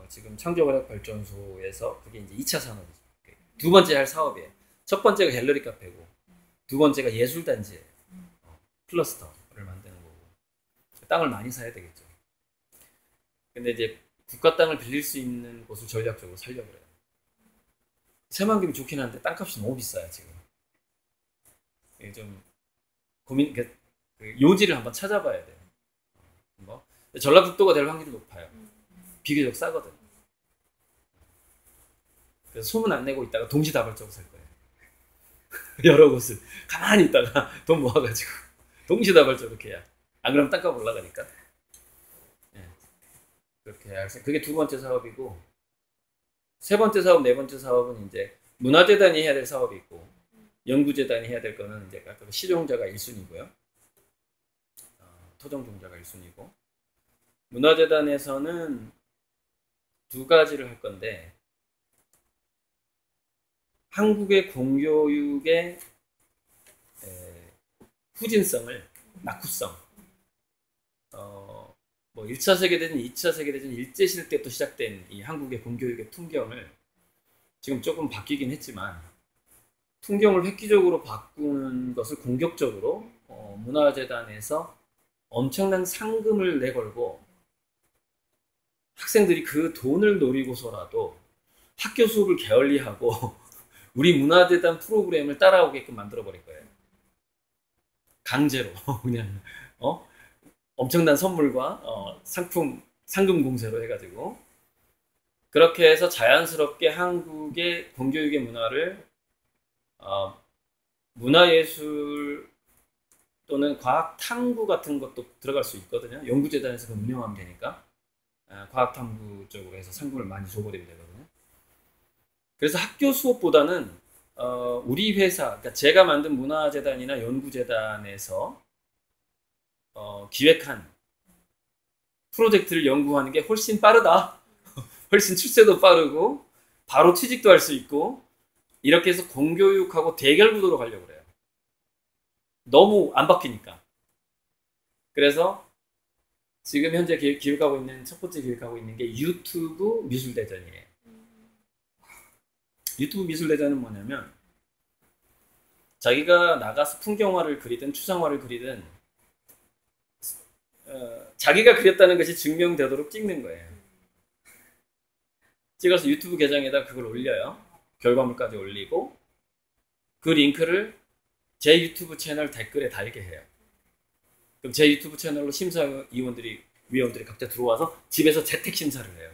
지금 창조과학발전소에서, 그게 이제 2차 산업이죠. 두 번째 할 사업이에요. 첫 번째가 갤러리 카페고, 두 번째가 예술단지예요. 클러스터를 만드는 거고. 땅을 많이 사야 되겠죠. 근데 이제 국가 땅을 빌릴 수 있는 곳을 전략적으로 살려고 그래요. 새만금이 좋긴 한데 땅값이 너무 비싸요, 지금. 좀 그 요지를 한번 찾아봐야 돼요. 뭐 전라북도가 될 확률이 높아요. 비교적 싸거든. 그래서 소문 안 내고 있다가 동시다발적으로 살 거예요. 여러 곳을 가만히 있다가 돈 모아가지고 동시다발적으로 이렇게 해야. 안 그러면 땅값 올라가니까. 그렇게 해야 할. 그게 두 번째 사업이고, 세 번째 사업, 네 번째 사업은 이제 문화재단이 해야 될 사업이 있고, 연구재단이 해야 될 거는 이제 아까 실용자가 1순위고요. 토종종자가 1순위고, 문화재단에서는 두 가지를 할 건데, 한국의 공교육의 후진성을, 낙후성, 뭐 1차 세계대전, 2차 세계대전 일제시대 때부터 시작된 이 한국의 공교육의 풍경을 지금 조금 바뀌긴 했지만, 풍경을 획기적으로 바꾸는 것을 공격적으로 문화재단에서 엄청난 상금을 내걸고, 학생들이 그 돈을 노리고서라도 학교 수업을 게을리하고 우리 문화재단 프로그램을 따라오게끔 만들어버릴 거예요. 강제로. 그냥 엄청난 선물과 상금 공세로 해가지고, 그렇게 해서 자연스럽게 한국의 공교육의 문화를 문화예술 또는 과학탐구 같은 것도 들어갈 수 있거든요. 연구재단에서 그 운영하면 되니까 과학탐구 쪽으로 해서 상금을 많이 줘버리면 되거든요. 그래서 학교 수업보다는 우리 회사, 그러니까 제가 만든 문화재단이나 연구재단에서 기획한 프로젝트를 연구하는 게 훨씬 빠르다. 훨씬 출세도 빠르고 바로 취직도 할 수 있고, 이렇게 해서 공교육하고 대결 구도로 가려고 그래요. 너무 안 바뀌니까. 그래서 지금 현재 기획하고 있는, 첫 번째 기획하고 있는 게 유튜브 미술대전이에요. 유튜브 미술대전은 뭐냐면, 자기가 나가서 풍경화를 그리든 추상화를 그리든 자기가 그렸다는 것이 증명되도록 찍는 거예요. 찍어서 유튜브 계정에다 그걸 올려요. 결과물까지 올리고, 그 링크를 제 유튜브 채널 댓글에 달게 해요. 그럼 제 유튜브 채널로 위원들이 각자 들어와서 집에서 재택 심사를 해요.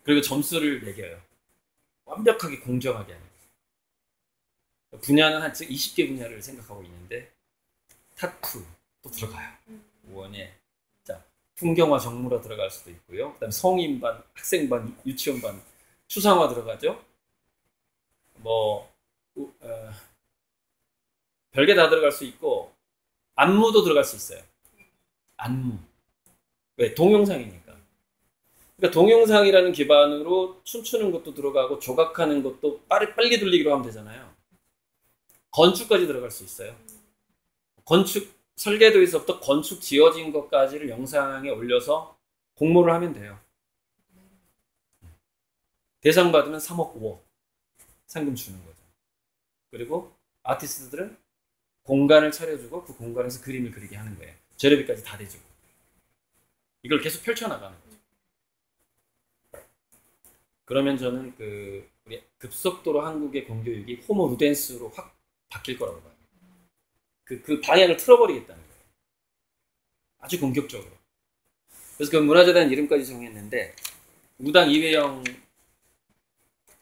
그리고 점수를 매겨요. 완벽하게 공정하게 하는 거예요. 분야는 한 20개 분야를 생각하고 있는데, 타투도 들어가요. 원예. 자, 풍경화, 정물화 들어갈 수도 있고요. 그다음 성인반, 학생반, 유치원반, 추상화 들어가죠. 뭐 별게 다 들어갈 수 있고, 안무도 들어갈 수 있어요. 안무. 왜? 동영상이니까. 그러니까 동영상이라는 기반으로 춤추는 것도 들어가고, 조각하는 것도 빨리 돌리기로 하면 되잖아요. 건축까지 들어갈 수 있어요. 건축 설계도에서부터 건축 지어진 것까지를 영상에 올려서 공모를 하면 돼요. 대상 받으면 3억, 5억 상금 주는 거죠. 그리고 아티스트들은 공간을 차려주고 그 공간에서 그림을 그리게 하는 거예요. 재료비까지 다 대주고. 이걸 계속 펼쳐나가는 거죠. 그러면 저는 우리 급속도로 한국의 공교육이 호모 루덴스로 확 바뀔 거라고 봐요. 그 방향을 틀어버리겠다는 거예요. 아주 공격적으로. 그래서 그 문화재단 이름까지 정했는데, 무당 이회영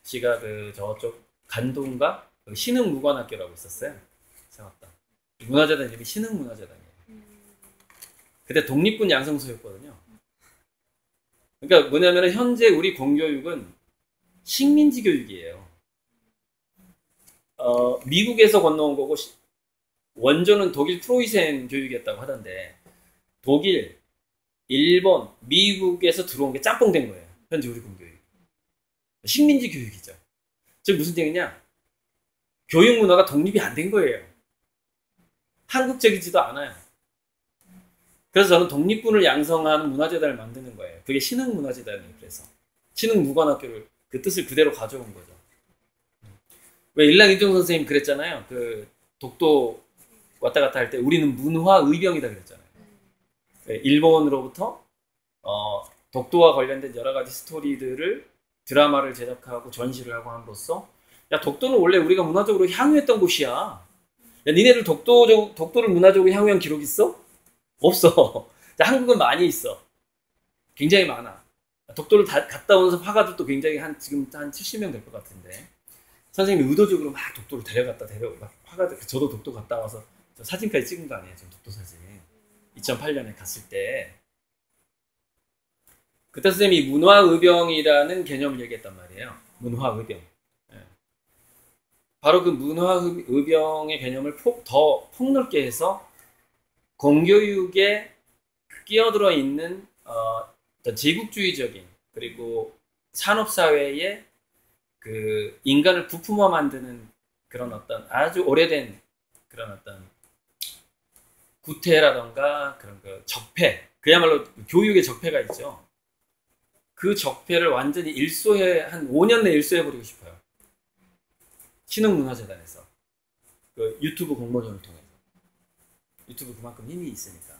씨가 저쪽 간동가 신흥무관학교라고 있었어요. 생각다. 문화재단 이름이 신흥문화재단이에요. 그때 독립군 양성소였거든요. 그러니까 뭐냐면 현재 우리 공교육은 식민지 교육이에요. 미국에서 건너온 거고 원조는 독일 프로이센 교육이었다고 하던데 독일, 일본, 미국에서 들어온 게 짬뽕된 거예요. 현재 우리 공교육. 식민지 교육이죠. 즉 무슨 얘기냐? 교육 문화가 독립이 안 된 거예요. 한국적이지도 않아요. 그래서 저는 독립군을 양성하는 문화재단을 만드는 거예요. 그게 신흥문화재단이에요. 그래서 신흥무관학교를 그 뜻을 그대로 가져온 거죠. 왜 일랑이종 선생님 그랬잖아요. 독도 왔다 갔다 할 때 우리는 문화의병이다 그랬잖아요. 일본으로부터 독도와 관련된 여러 가지 스토리들을 드라마를 제작하고 전시를 하고 함으로써 야 독도는 원래 우리가 문화적으로 향유했던 곳이야. 야 니네들 독도를 문화적으로 향유한 기록 있어? 없어. 한국은 많이 있어. 굉장히 많아. 독도를 갔다 온 화가들도 굉장히 지금 한 70명 될 것 같은데 선생님이 의도적으로 막 독도를 데려가 화가들 저도 독도 갔다 와서 저 사진까지 찍은 거 아니에요. 지금 독도 사진. 2008년에 갔을 때 그때 선생님이 문화의병이라는 개념을 얘기했단 말이에요. 문화의병. 바로 그 문화의병의 개념을 더 폭넓게 해서 공교육에 끼어들어 있는 제국주의적인 그리고 산업사회의 그 인간을 부품화 만드는 그런 어떤 아주 오래된 그런 어떤 구태라던가 그런 적폐, 그야말로 교육의 적폐가 있죠. 그 적폐를 완전히 한 5년 내에 일소해버리고 싶어요. 신흥문화재단에서 유튜브 공모전을 통해서. 유튜브 그만큼 힘이 있으니까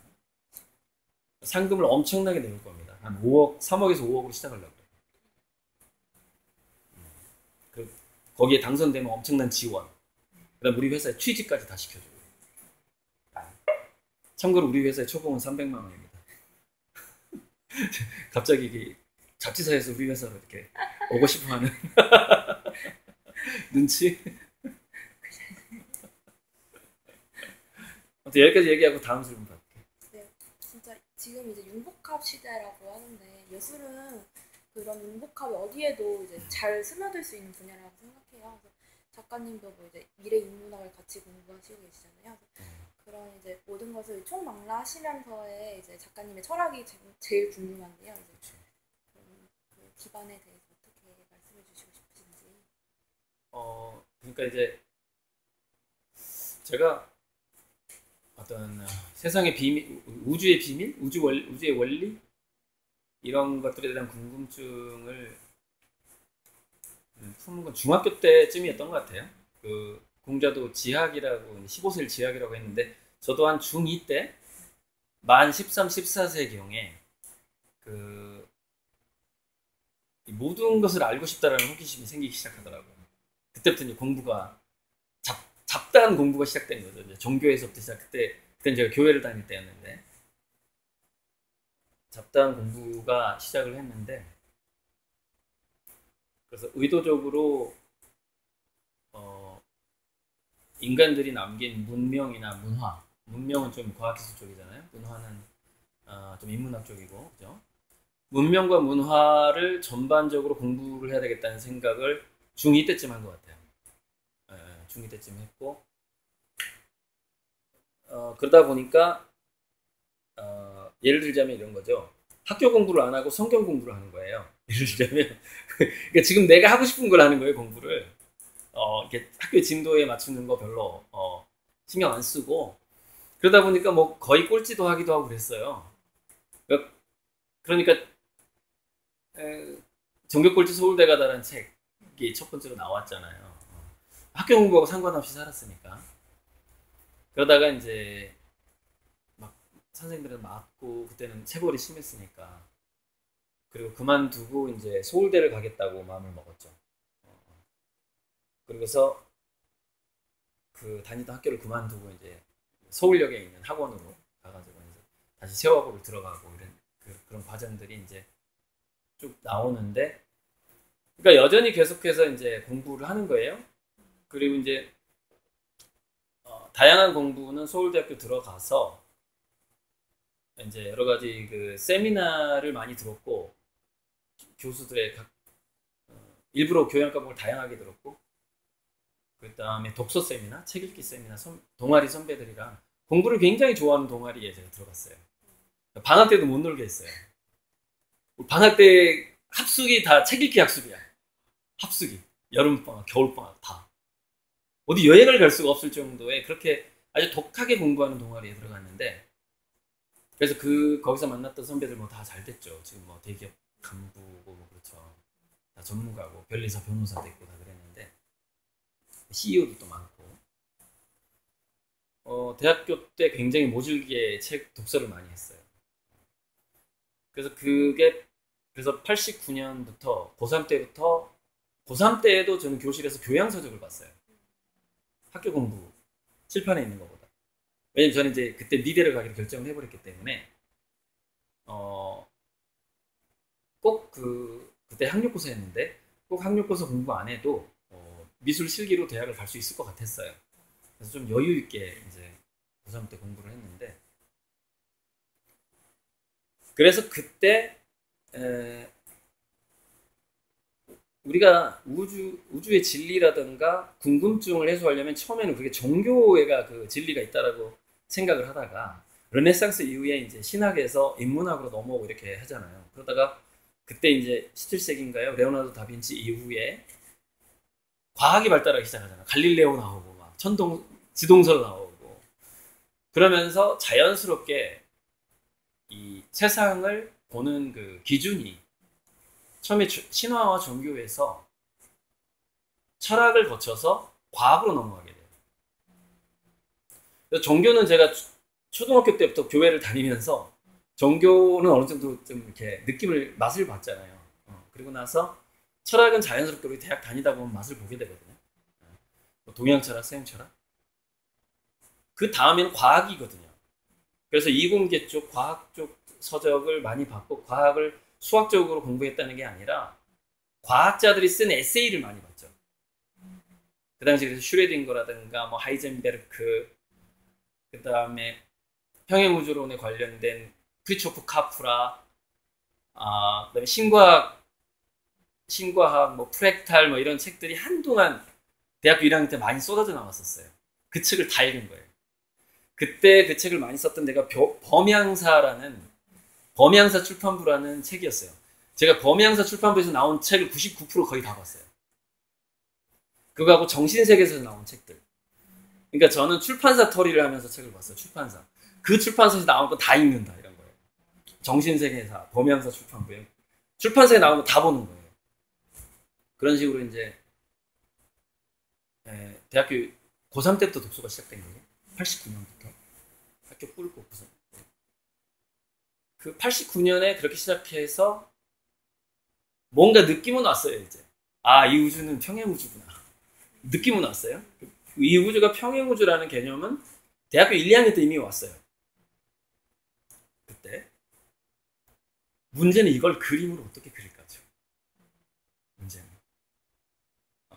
상금을 엄청나게 내줄 겁니다. 한 5억, 3억에서 5억으로 시작하려고 그래요. 거기에 당선되면 엄청난 지원, 그다음 우리 회사에 취직까지 다 시켜주고. 참고로 우리 회사의 초봉은 300만 원입니다. 갑자기 잡지사에서 우리 회사로 이렇게 오고 싶어하는 눈치. 여기까지 얘기하고 다음 질문 받을게요. 네, 진짜 지금 이제 융복합 시대라고 하는데 예술은 그런 융복합이 어디에도 이제 잘 스며들 수 있는 분야라고 생각해요. 그래서 작가님도 뭐 이제 미래 인문학을 같이 공부하시고 계시잖아요. 그런 이제 모든 것을 총망라하시면서의 이제 작가님의 철학이 제일 궁금한데요. 이제 그 기반에 대해서 어떻게 말씀해 주시고 싶으신지. 그러니까 이제 제가 어떤 세상의 비밀, 우주의 비밀, 우주의 원리 이런 것들에 대한 궁금증을 푸는 건 중학교 때쯤이었던 것 같아요. 공자도 지학이라고 15세를 지학이라고 했는데 저도 한 중2 때 만 13, 14세 경에 모든 것을 알고 싶다라는 호기심이 생기기 시작하더라고요. 그때부터 이제 공부가 잡다한 공부가 시작된 거죠. 이제 종교에서부터 그때는 제가 교회를 다닐 때였는데 잡다한 공부가 시작을 했는데 그래서 의도적으로 인간들이 남긴 문명이나 문명은 좀 과학기술 쪽이잖아요. 문화는 좀 인문학 쪽이고, 그죠? 문명과 문화를 전반적으로 공부를 해야 되겠다는 생각을 중2 때쯤 한 것 같아요. 중2 때쯤 했고, 그러다 보니까 예를 들자면 이런 거죠. 학교 공부를 안 하고 성경 공부를 하는 거예요. 예를 들자면 그러니까 지금 내가 하고 싶은 걸 하는 거예요, 공부를. 이렇게 학교 진도에 맞추는 거 별로 신경 안 쓰고 그러다 보니까 뭐 거의 꼴찌도 하기도 하고 그랬어요. 그러니까 전교꼴찌 서울대 가다라는 책이 첫 번째로 나왔잖아요. 학교 공부하고 상관없이 살았으니까. 그러다가 이제 막 선생님들은 맞고 그때는 체벌이 심했으니까. 그리고 그만두고 이제 서울대를 가겠다고 마음을 먹었죠. 그러고서 그 다니던 학교를 그만두고 이제 서울역에 있는 학원으로 가가지고 이제 다시 세화고를 들어가고 이런 그런 과정들이 이제 쭉 나오는데, 그러니까 여전히 계속해서 이제 공부를 하는 거예요. 그리고 이제 다양한 공부는 서울대학교 들어가서 이제 여러 가지 그 세미나를 많이 들었고, 교수들의 일부러 교양 과목을 다양하게 들었고, 그 다음에 독서 세미나, 책 읽기 세미나, 동아리 선배들이랑 공부를 굉장히 좋아하는 동아리에 제가 들어갔어요. 방학 때도 못 놀게 했어요. 방학 때 합숙이 다 책 읽기 학습이야. 합숙이. 여름방학, 겨울방학 다. 어디 여행을 갈 수가 없을 정도의 그렇게 아주 독하게 공부하는 동아리에 들어갔는데, 그래서 거기서 만났던 선배들 뭐 다 잘 됐죠. 지금 뭐 대기업 간부고 뭐 그렇죠. 다 전문가고 변리사 변호사 됐고 다 그랬는데, CEO도 또 많고. 대학교 때 굉장히 모질게 책 독서를 많이 했어요. 그래서 그래서 89년부터 고3 때에도 저는 교실에서 교양서적을 봤어요. 학교 공부 칠판에 있는 것보다. 왜냐면 저는 이제 그때 미대를 가기로 결정을 해버렸기 때문에 꼭 그때 학력고사였는데 꼭 학력고사 공부 안 해도 미술 실기로 대학을 갈 수 있을 것 같았어요. 그래서 좀 여유 있게 이제 고3 때 공부를 했는데, 그래서 그때 우리가 우주의 진리라든가 궁금증을 해소하려면 처음에는 그게 종교가 그 진리가 있다라고 생각을 하다가 르네상스 이후에 이제 신학에서 인문학으로 넘어오고 이렇게 하잖아요. 그러다가 그때 이제 17세기인가요? 레오나르도 다빈치 이후에 과학이 발달하기 시작하잖아요. 갈릴레오 나오고 막 지동설 나오고, 그러면서 자연스럽게 이 세상을 보는 그 기준이 처음에 신화와 종교에서 철학을 거쳐서 과학으로 넘어가게 돼요. 그래서 종교는 제가 초등학교 때부터 교회를 다니면서 종교는 어느 정도 좀 이렇게 맛을 봤잖아요. 그리고 나서 철학은 자연스럽게 우리 대학 다니다 보면 맛을 보게 되거든요. 동양 철학, 서양 철학. 그 다음에는 과학이거든요. 그래서 이공계 쪽, 과학 쪽 서적을 많이 봤고, 과학을 수학적으로 공부했다는 게 아니라 과학자들이 쓴 에세이를 많이 봤죠. 그 당시 그래서 슈레딩거라든가 뭐 하이젠베르크, 그 다음에 평행우주론에 관련된 프리초프 카프라, 그다음에 신과학, 뭐 프랙탈 뭐 이런 책들이 한동안 대학교 1학년 때 많이 쏟아져 나왔었어요. 그 책을 다 읽은 거예요. 그때 그 책을 많이 썼던 데가 범양사 출판부라는 책이었어요. 제가 범양사 출판부에서 나온 책을 99% 거의 다 봤어요. 그거하고 정신세계에서 나온 책들. 그러니까 저는 출판사 털이를 하면서 책을 봤어요. 출판사. 그 출판사에서 나온 거 다 읽는다 이런 거예요. 정신세계사, 범양사 출판부에 출판사에 나온 거 다 보는 거예요. 그런 식으로 이제 대학교 고3 때부터 독서가 시작된 거예요. 89년부터 학교 꿀고 고서. 그 89년에 그렇게 시작해서 뭔가 느낌은 왔어요. 이제 이 우주는 평행우주구나. 느낌은 왔어요. 이 우주가 평행우주라는 개념은 대학교 1, 2학년 때 이미 왔어요. 그때 문제는 이걸 그림으로 어떻게 그릴까죠. 문제는.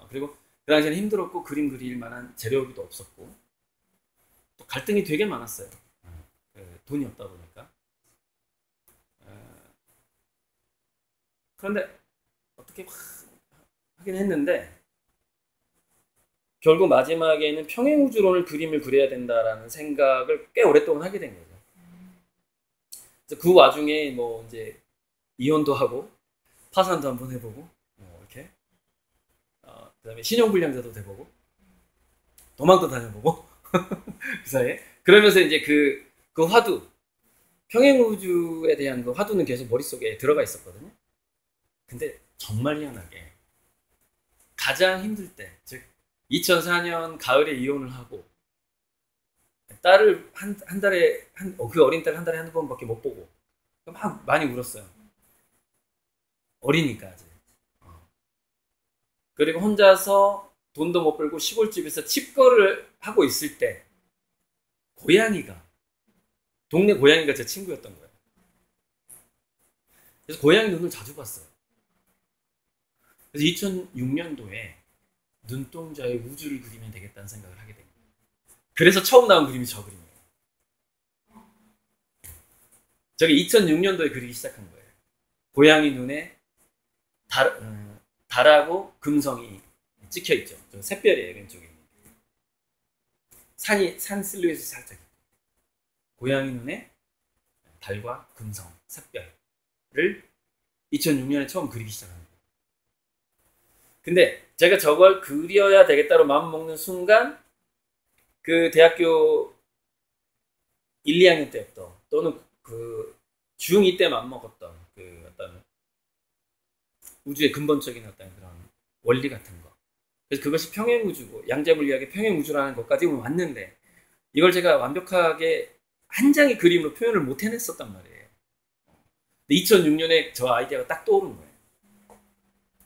그리고 그 당시에는 힘들었고 그림 그릴 만한 재료도 없었고 또 갈등이 되게 많았어요. 돈이 없다 보니까. 그런데 어떻게 막 하긴 했는데 결국 마지막에는 평행우주론을 그림을 그려야 된다라는 생각을 꽤 오랫동안 하게 된 거죠. 그래서 그 와중에 뭐 이제 이혼도 하고 파산도 한번 해보고 이렇게 그다음에 신용불량자도 돼보고 도망도 다녀보고 그 사이에 그러면서 이제 그 화두 평행우주에 대한 그 화두는 계속 머릿속에 들어가 있었거든요. 근데 정말 희한하게 가장 힘들 때, 즉 2004년 가을에 이혼을 하고 딸을 한 달에 그 어린 딸 한 달에 한두 번밖에 못 보고 막 많이 울었어요. 어리니까 아직. 그리고 혼자서 돈도 못 벌고 시골집에서 칩거를 하고 있을 때 동네 고양이가 제 친구였던 거예요. 그래서 고양이 눈을 자주 봤어요. 그래서 2006년도에 눈동자에 우주를 그리면 되겠다는 생각을 하게 됩니다. 그래서 처음 나온 그림이 저 그림이에요. 저게 2006년도에 그리기 시작한 거예요. 고양이 눈에 달하고 금성이 찍혀 있죠. 저 샛별이에요, 왼쪽에. 산 실루엣이 살짝 있고. 고양이 눈에 달과 금성, 샛별을 2006년에 처음 그리기 시작합니다. 근데 제가 저걸 그려야 되겠다로 마음먹는 순간 그 대학교 1, 2학년 때부터 또는 그 중2 때 마음먹었던 그 어떤 우주의 근본적인 어떤 그런 원리 같은 거. 그래서 그것이 평행우주고 양자물리학의 평행우주라는 것까지 왔는데 이걸 제가 완벽하게 한 장의 그림으로 표현을 못 해냈었단 말이에요. 2006년에 저 아이디어가 딱 떠오른 거예요.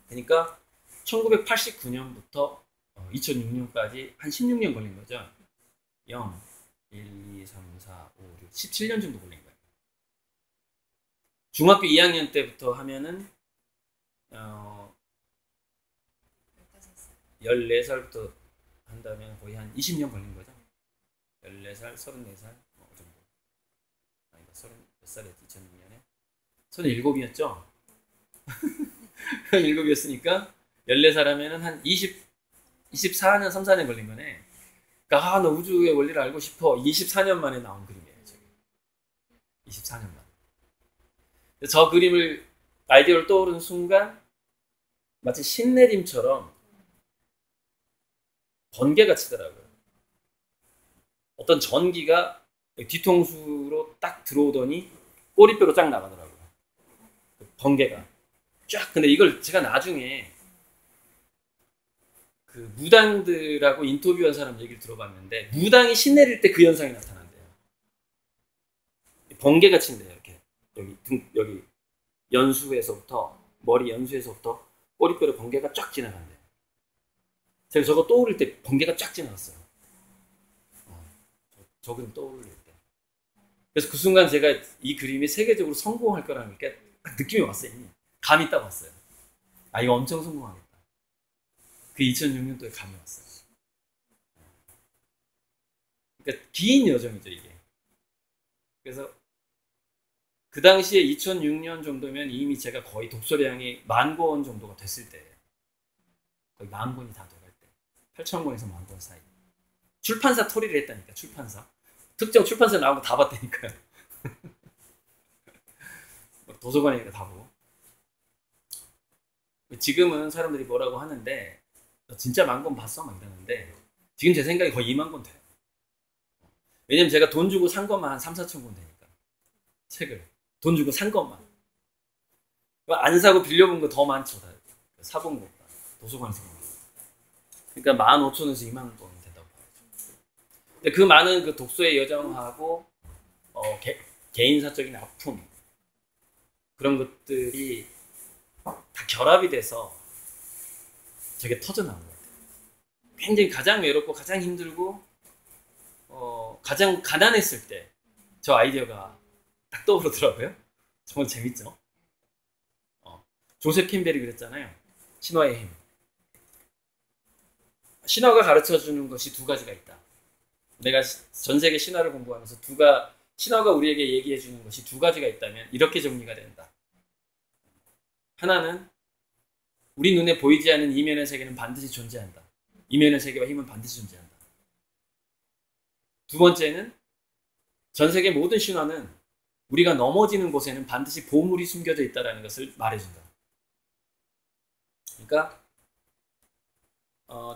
그러니까 1989년부터 2006년까지 한 16년 걸린 거죠. 0, 1, 2, 3, 4, 5, 6, 17년 정도 걸린 거예요. 중학교 2학년 때부터 하면은 14살부터 한다면 거의 한 20년 걸린 거죠. 14살, 34살 정도. 아니다, 30몇 살이었지, 2006년에? 37이었죠? 37이었으니까 14살 하면은 한 24년, 3, 4년 걸린 거네. 그러니까 나 우주의 원리를 알고 싶어. 24년 만에 나온 그림이에요, 저게. 24년 만에. 저 그림을 아이디어를 떠오른 순간 마치 신내림처럼 번개가 치더라고요. 어떤 전기가 뒤통수로 딱 들어오더니 꼬리뼈로 쫙 나가더라고요. 번개가 쫙. 근데 이걸 제가 나중에 그 무당들하고 인터뷰한 사람 얘기를 들어봤는데 무당이 신내릴 때 그 현상이 나타난대요. 번개가 친대요. 이렇게 여기 연수에서부터 머리 연수에서부터 꼬리뼈로 번개가 쫙 지나간대요. 제가 저거 떠오를 때 번개가 쫙 지나갔어요. 저 그림 떠오를 때. 그래서 그 순간 제가 이 그림이 세계적으로 성공할 거라는 게 딱 느낌이 왔어요. 감이 딱 왔어요. 아, 이거 엄청 성공하겠다. 그 2006년도에 감이 왔어요. 그러니까 긴 여정이죠, 이게. 그래서 그 당시에 2006년 정도면 이미 제가 거의 독서량이 10,000권 정도가 됐을 때예요. 거의 10,000권이 다 돼갈 때. 8,000권에서 10,000권 사이. 출판사 토리를 했다니까, 출판사. 특정 출판사 나오고 다 봤다니까요. 도서관에 다 보고. 지금은 사람들이 뭐라고 하는데 진짜 10,000권 봤어? 막 이러는데 지금 제 생각에 거의 20,000권 돼요. 왜냐면 제가 돈 주고 산 것만 한 3,000~4,000권 되니까. 책을. 돈 주고 산 것만. 안 사고 빌려본 거 더 많죠. 다. 사본 것보다. 도서관에서 본 거. 그러니까 15,000원에서 20,000권 된다고 봐야죠. 근데 그 많은 그 독서의 여정하고 개인사적인 아픔 그런 것들이 다 결합이 돼서 저게 터져나온 것 같아요. 굉장히 가장 외롭고 가장 힘들고 가장 가난했을 때 저 아이디어가 딱 떠오르더라고요. 정말 재밌죠? 조셉 캠벨이 그랬잖아요. 신화의 힘. 신화가 가르쳐주는 것이 두 가지가 있다. 내가 전 세계 신화를 공부하면서 신화가 우리에게 얘기해주는 것이 두 가지가 있다면 이렇게 정리가 된다. 하나는 우리 눈에 보이지 않는 이면의 세계는 반드시 존재한다. 이면의 세계와 힘은 반드시 존재한다. 두 번째는 전 세계 모든 신화는 우리가 넘어지는 곳에는 반드시 보물이 숨겨져 있다는 것을 말해준다. 그러니까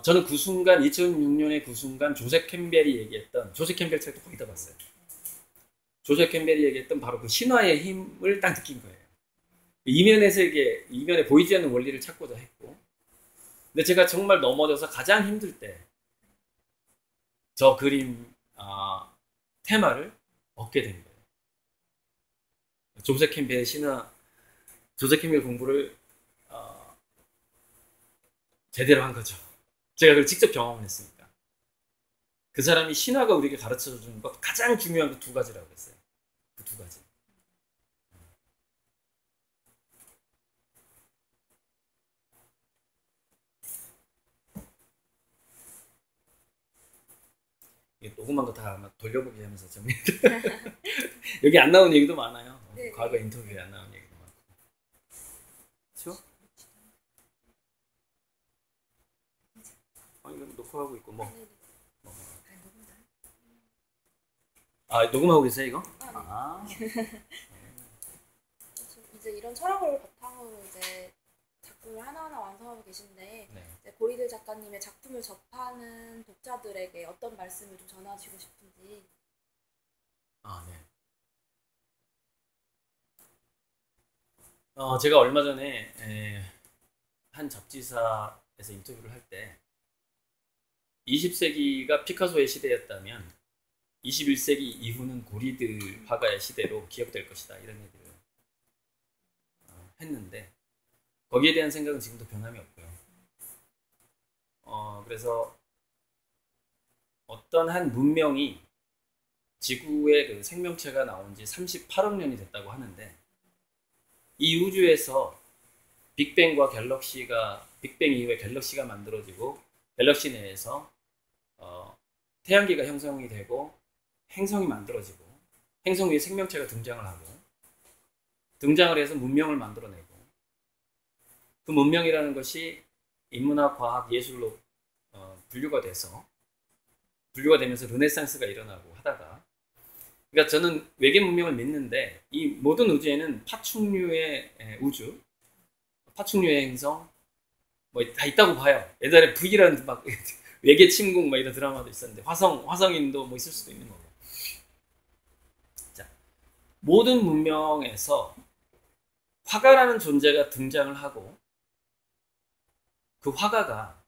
저는 그 순간 2006년에 그 순간 조셉 캠벨이 얘기했던 조셉 캠벨 책도 거기다 봤어요. 조셉 캠벨이 얘기했던 바로 그 신화의 힘을 딱 느낀 거예요. 이면의 세계, 이면에 보이지 않는 원리를 찾고자 했고, 근데 제가 정말 넘어져서 가장 힘들 때 저 그림 테마를 얻게 된 거예요. 조셉 캠벨의 조셉 캠벨 공부를 제대로 한 거죠. 제가 그걸 직접 경험했으니까. 그 사람이 신화가 우리에게 가르쳐 주는 것 가장 중요한 그 두 가지라고 했어요. 그 두 가지. 녹음한 거 다 돌려보기 하면서 정리. 여기 안 나온 얘기도 많아요. 네. 과거 인터뷰에 안 나온 얘기도 많고. 그렇죠? 이거 녹화하고 있고 뭐. 녹음하고 계세요 이거? 이제 이런 철학을 바탕으로 이제 작품을 하나하나 완성하고 계신데 네. 이제 고리들 작가님의 작품을 접하는 독자들에게 어떤 말씀을 좀 전하시고 싶은지. 네. 제가 얼마 전에 한 잡지사에서 인터뷰를 할 때 20세기가 피카소의 시대였다면 21세기 이후는 고리들 화가의 시대로 기억될 것이다 이런 얘기를 했는데 거기에 대한 생각은 지금도 변함이 없고요. 그래서 어떤 한 문명이 지구의 그 생명체가 나온 지 38억 년이 됐다고 하는데 이 우주에서 빅뱅과 빅뱅 이후에 갤럭시가 만들어지고 갤럭시 내에서 태양계가 형성이 되고 행성이 만들어지고 행성 위에 생명체가 등장을 하고 등장을 해서 문명을 만들어내고 그 문명이라는 것이 인문학, 과학, 예술로 분류가 되면서 르네상스가 일어나고 하다가 그러니까 저는 외계 문명을 믿는데 이 모든 우주에는 파충류의 우주, 파충류의 행성 뭐 다 있다고 봐요. 예전에 V라는 막 외계 침공 막 이런 드라마도 있었는데 화성인도 뭐 있을 수도 있는 거고. 자, 모든 문명에서 화가라는 존재가 등장을 하고 그 화가가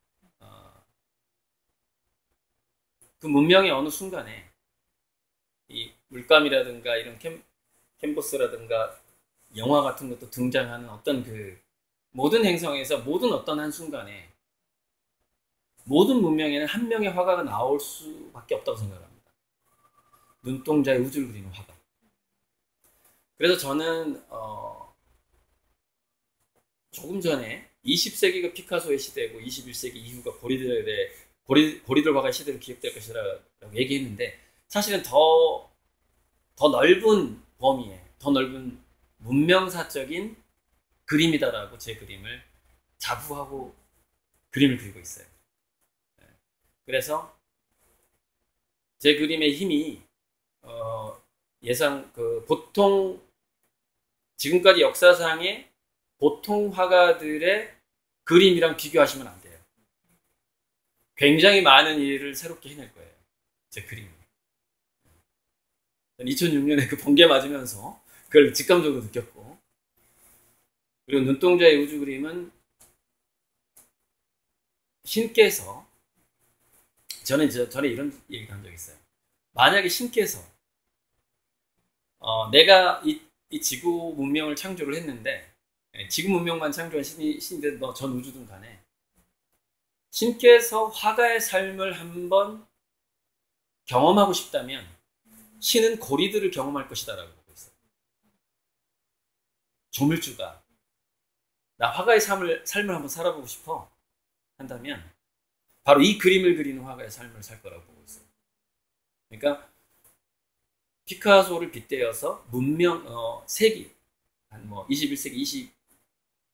그 문명의 어느 순간에 이 물감이라든가 이런 캔버스라든가 영화 같은 것도 등장하는 어떤 그 모든 행성에서 모든 어떤 한 순간에 모든 문명에는 한 명의 화가가 나올 수밖에 없다고 생각합니다. 눈동자의 우주를 그리는 화가. 그래서 저는 조금 전에 20세기가 피카소의 시대고 21세기 이후가 고리들 화가의 시대로 기억될 것이라고 얘기했는데 사실은 더 넓은 범위에 더 넓은 문명사적인 그림이다라고 제 그림을 자부하고 그림을 그리고 있어요. 그래서 제 그림의 힘이 보통 지금까지 역사상의 보통 화가들의 그림이랑 비교하시면 안 돼요. 굉장히 많은 일을 새롭게 해낼 거예요. 제 그림이. 2006년에 그 번개 맞으면서 그걸 직감적으로 느꼈고 그리고 눈동자의 우주 그림은 신께서 저는 전에 이런 얘기 한 적이 있어요. 만약에 신께서 내가 이 지구 문명을 창조를 했는데 지구 문명만 창조한 신이든 전 우주든 간에 신께서 화가의 삶을 한번 경험하고 싶다면 신은 고리들을 경험할 것이다 라고 보고 있어요. 조물주가 나 화가의 삶을 한번 살아보고 싶어 한다면 바로 이 그림을 그리는 화가의 삶을 살 거라고 보고 있어요. 그러니까 피카소를 빗대어서 문명 세기 한 21세기,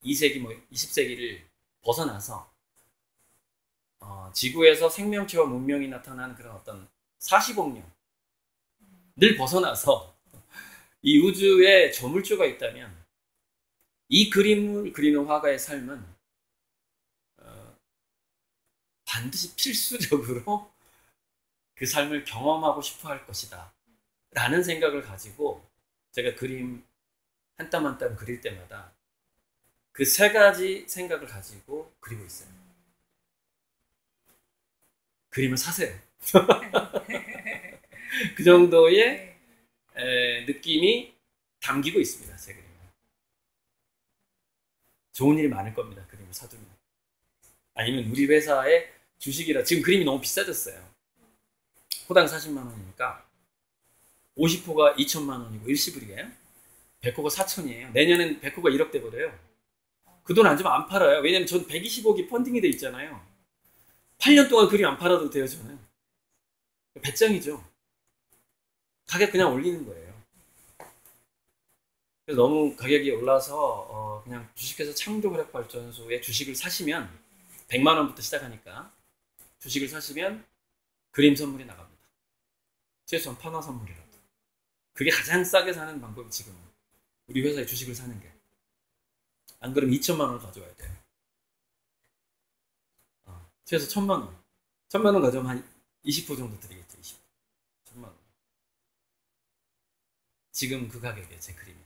22세기, 20세기를 벗어나서 지구에서 생명체와 문명이 나타나는 그런 어떤 40억 년을 벗어나서 이 우주에 조물주가 있다면 이 그림을 그리는 화가의 삶은 반드시 필수적으로 그 삶을 경험하고 싶어 할 것이다 라는 생각을 가지고 제가 그림 한 땀 한 땀 그릴 때마다 그 세 가지 생각을 가지고 그리고 있어요. 그림을 사세요. 그 정도의 느낌이 담기고 있습니다. 제 그림은. 좋은 일이 많을 겁니다. 그림을 사두면. 아니면 우리 회사의 주식이라 지금 그림이 너무 비싸졌어요. 호당 40만 원이니까 50호가 2천만 원이고 일시불이에요. 100호가 4천이에요. 내년엔 100호가 1억 돼버려요. 그 돈 안 주면 안 팔아요. 왜냐면 전 120억이 펀딩이 돼 있잖아요. 8년 동안 그림 안 팔아도 돼요. 저는. 배짱이죠. 가격 그냥 올리는 거예요. 그래서 너무 가격이 올라서 그냥 주식회사 창조화력발전소에 주식을 사시면 100만 원부터 시작하니까 주식을 사시면 그림 선물이 나갑니다. 최소한 판화 선물이라도. 그게 가장 싸게 사는 방법이 지금 우리 회사에 주식을 사는 게. 안 그러면 2천만 원을 가져와야 돼요. 최소 1,000만 원. 1,000만 원 가져오면 한 20% 정도 드리겠죠. 20%. 1,000만 원. 지금 그 가격이에요. 제 그림이.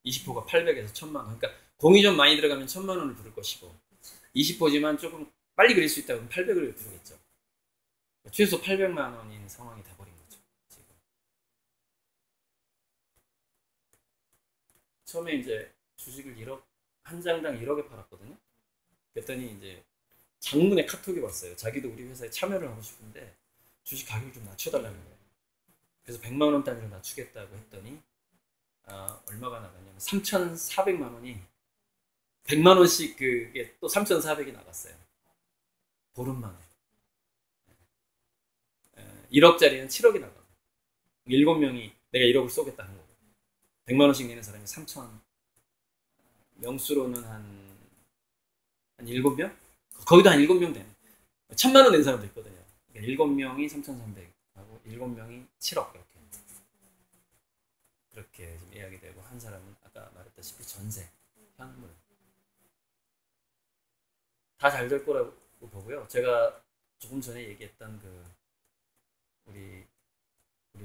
20%가 800에서 1,000만 원. 그러니까 공이 좀 많이 들어가면 1,000만 원을 부를 것이고 20%지만 조금 빨리 그릴 수 있다고 하면 800을 부르겠죠. 최소 800만 원인 상황이 돼버린 거죠. 지금. 처음에 이제 주식을 1억, 한 장당 1억에 팔았거든요. 그랬더니 이제 장문에 카톡이 왔어요. 자기도 우리 회사에 참여를 하고 싶은데 주식 가격을 좀 낮춰달라는 거예요. 그래서 100만 원 단위로 낮추겠다고 했더니 얼마가 나갔냐면 3,400만 원이 100만 원씩 그게 또 3,400이 나갔어요. 보름 만에. 1억짜리는 7억이 나가고 7명이 내가 1억을 쏘겠다 하는 거고 100만 원씩 내는 사람이 3,000 명수로는 한 7명? 거기도 한 7명 되네. 1,000만 원 낸 사람도 있거든요. 그러니까 7명이 3,300 하고 7명이 7억 그렇게 좀 예약이 되고 한 사람은 아까 말했다시피 전세, 현물 다 잘 될 거라고 보고요. 제가 조금 전에 얘기했던 그 우리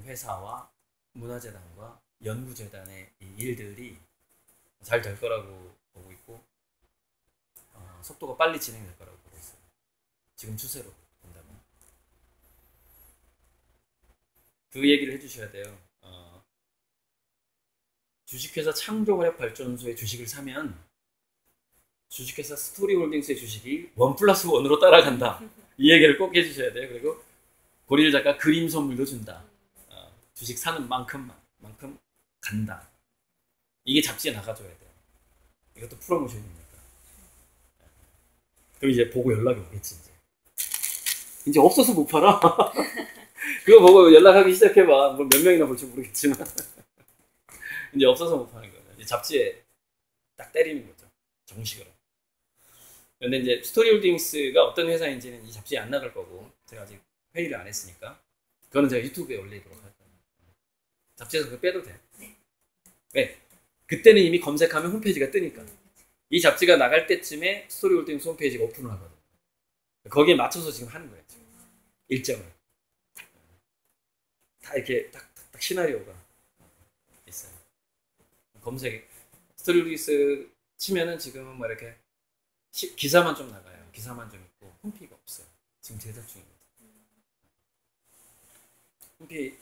회사와 문화재단과 연구재단의 이 일들이 잘 될 거라고 보고 있고 속도가 빨리 진행될 거라고 보고 있어요. 지금 추세로 본다면. 그 얘기를 해주셔야 돼요. 주식회사 창조화력발전소의 주식을 사면 주식회사 스토리홀딩스의 주식이 1+1으로 따라간다. 이 얘기를 꼭 해주셔야 돼요. 그리고 고릴 작가 그림 선물도 준다. 주식 사는 만큼 간다. 이게 잡지에 나가줘야 돼요. 이것도 프로모션입니까? 그럼 이제 보고 연락이 오겠지. 이제 없어서 못 팔아. 그거 보고 연락하기 시작해봐. 뭐 몇 명이나 볼지 모르겠지만 이제 없어서 못 파는 거예요. 이제 잡지에 딱 때리는 거죠. 정식으로. 그런데 이제 스토리홀딩스가 어떤 회사인지는 이 잡지에 안 나갈 거고 제가 아직 회의를 안 했으니까 그거는 제가 유튜브에 올리도록 할 거예요. 잡지에서 그거 빼도 돼. 왜? 그때는 이미 검색하면 홈페이지가 뜨니까. 이 잡지가 나갈 때쯤에 스토리홀딩스 홈페이지가 오픈을 하거든. 거기에 맞춰서 지금 하는 거예요. 지금. 일정을. 다 이렇게 딱 시나리오가 있어요. 검색 스토리홀딩스 치면은 지금은 뭐 이렇게 기사만 좀 나가요. 기사만 좀 있고 홈피가 없어요. 지금 제작 중입니다.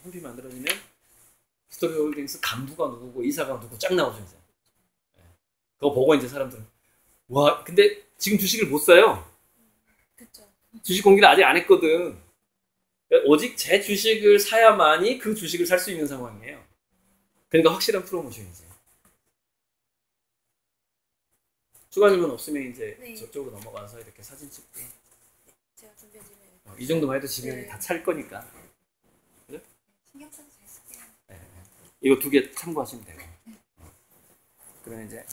홈피 만들어지면 스토리홀딩스 간부가 누구고 이사가 누구고 쫙 나오죠 이제. 그거 보고 이제 사람들은 와 근데 지금 주식을 못 사요. 그쵸. 주식 공개를 아직 안 했거든. 오직 제 주식을 사야만이 그 주식을 살 수 있는 상황이에요. 그러니까 확실한 프로모션이지. 추가 질문 없으면 이제 네. 저쪽으로 넘어가서 이렇게 사진 찍고. 제가 준비해드려요. 이 정도만 해도 지금 네. 다 찰 거니까. 그죠? 신경 써서 잘 쓸게요. 네. 이거 2개 참고하시면 되고. 그러면 이제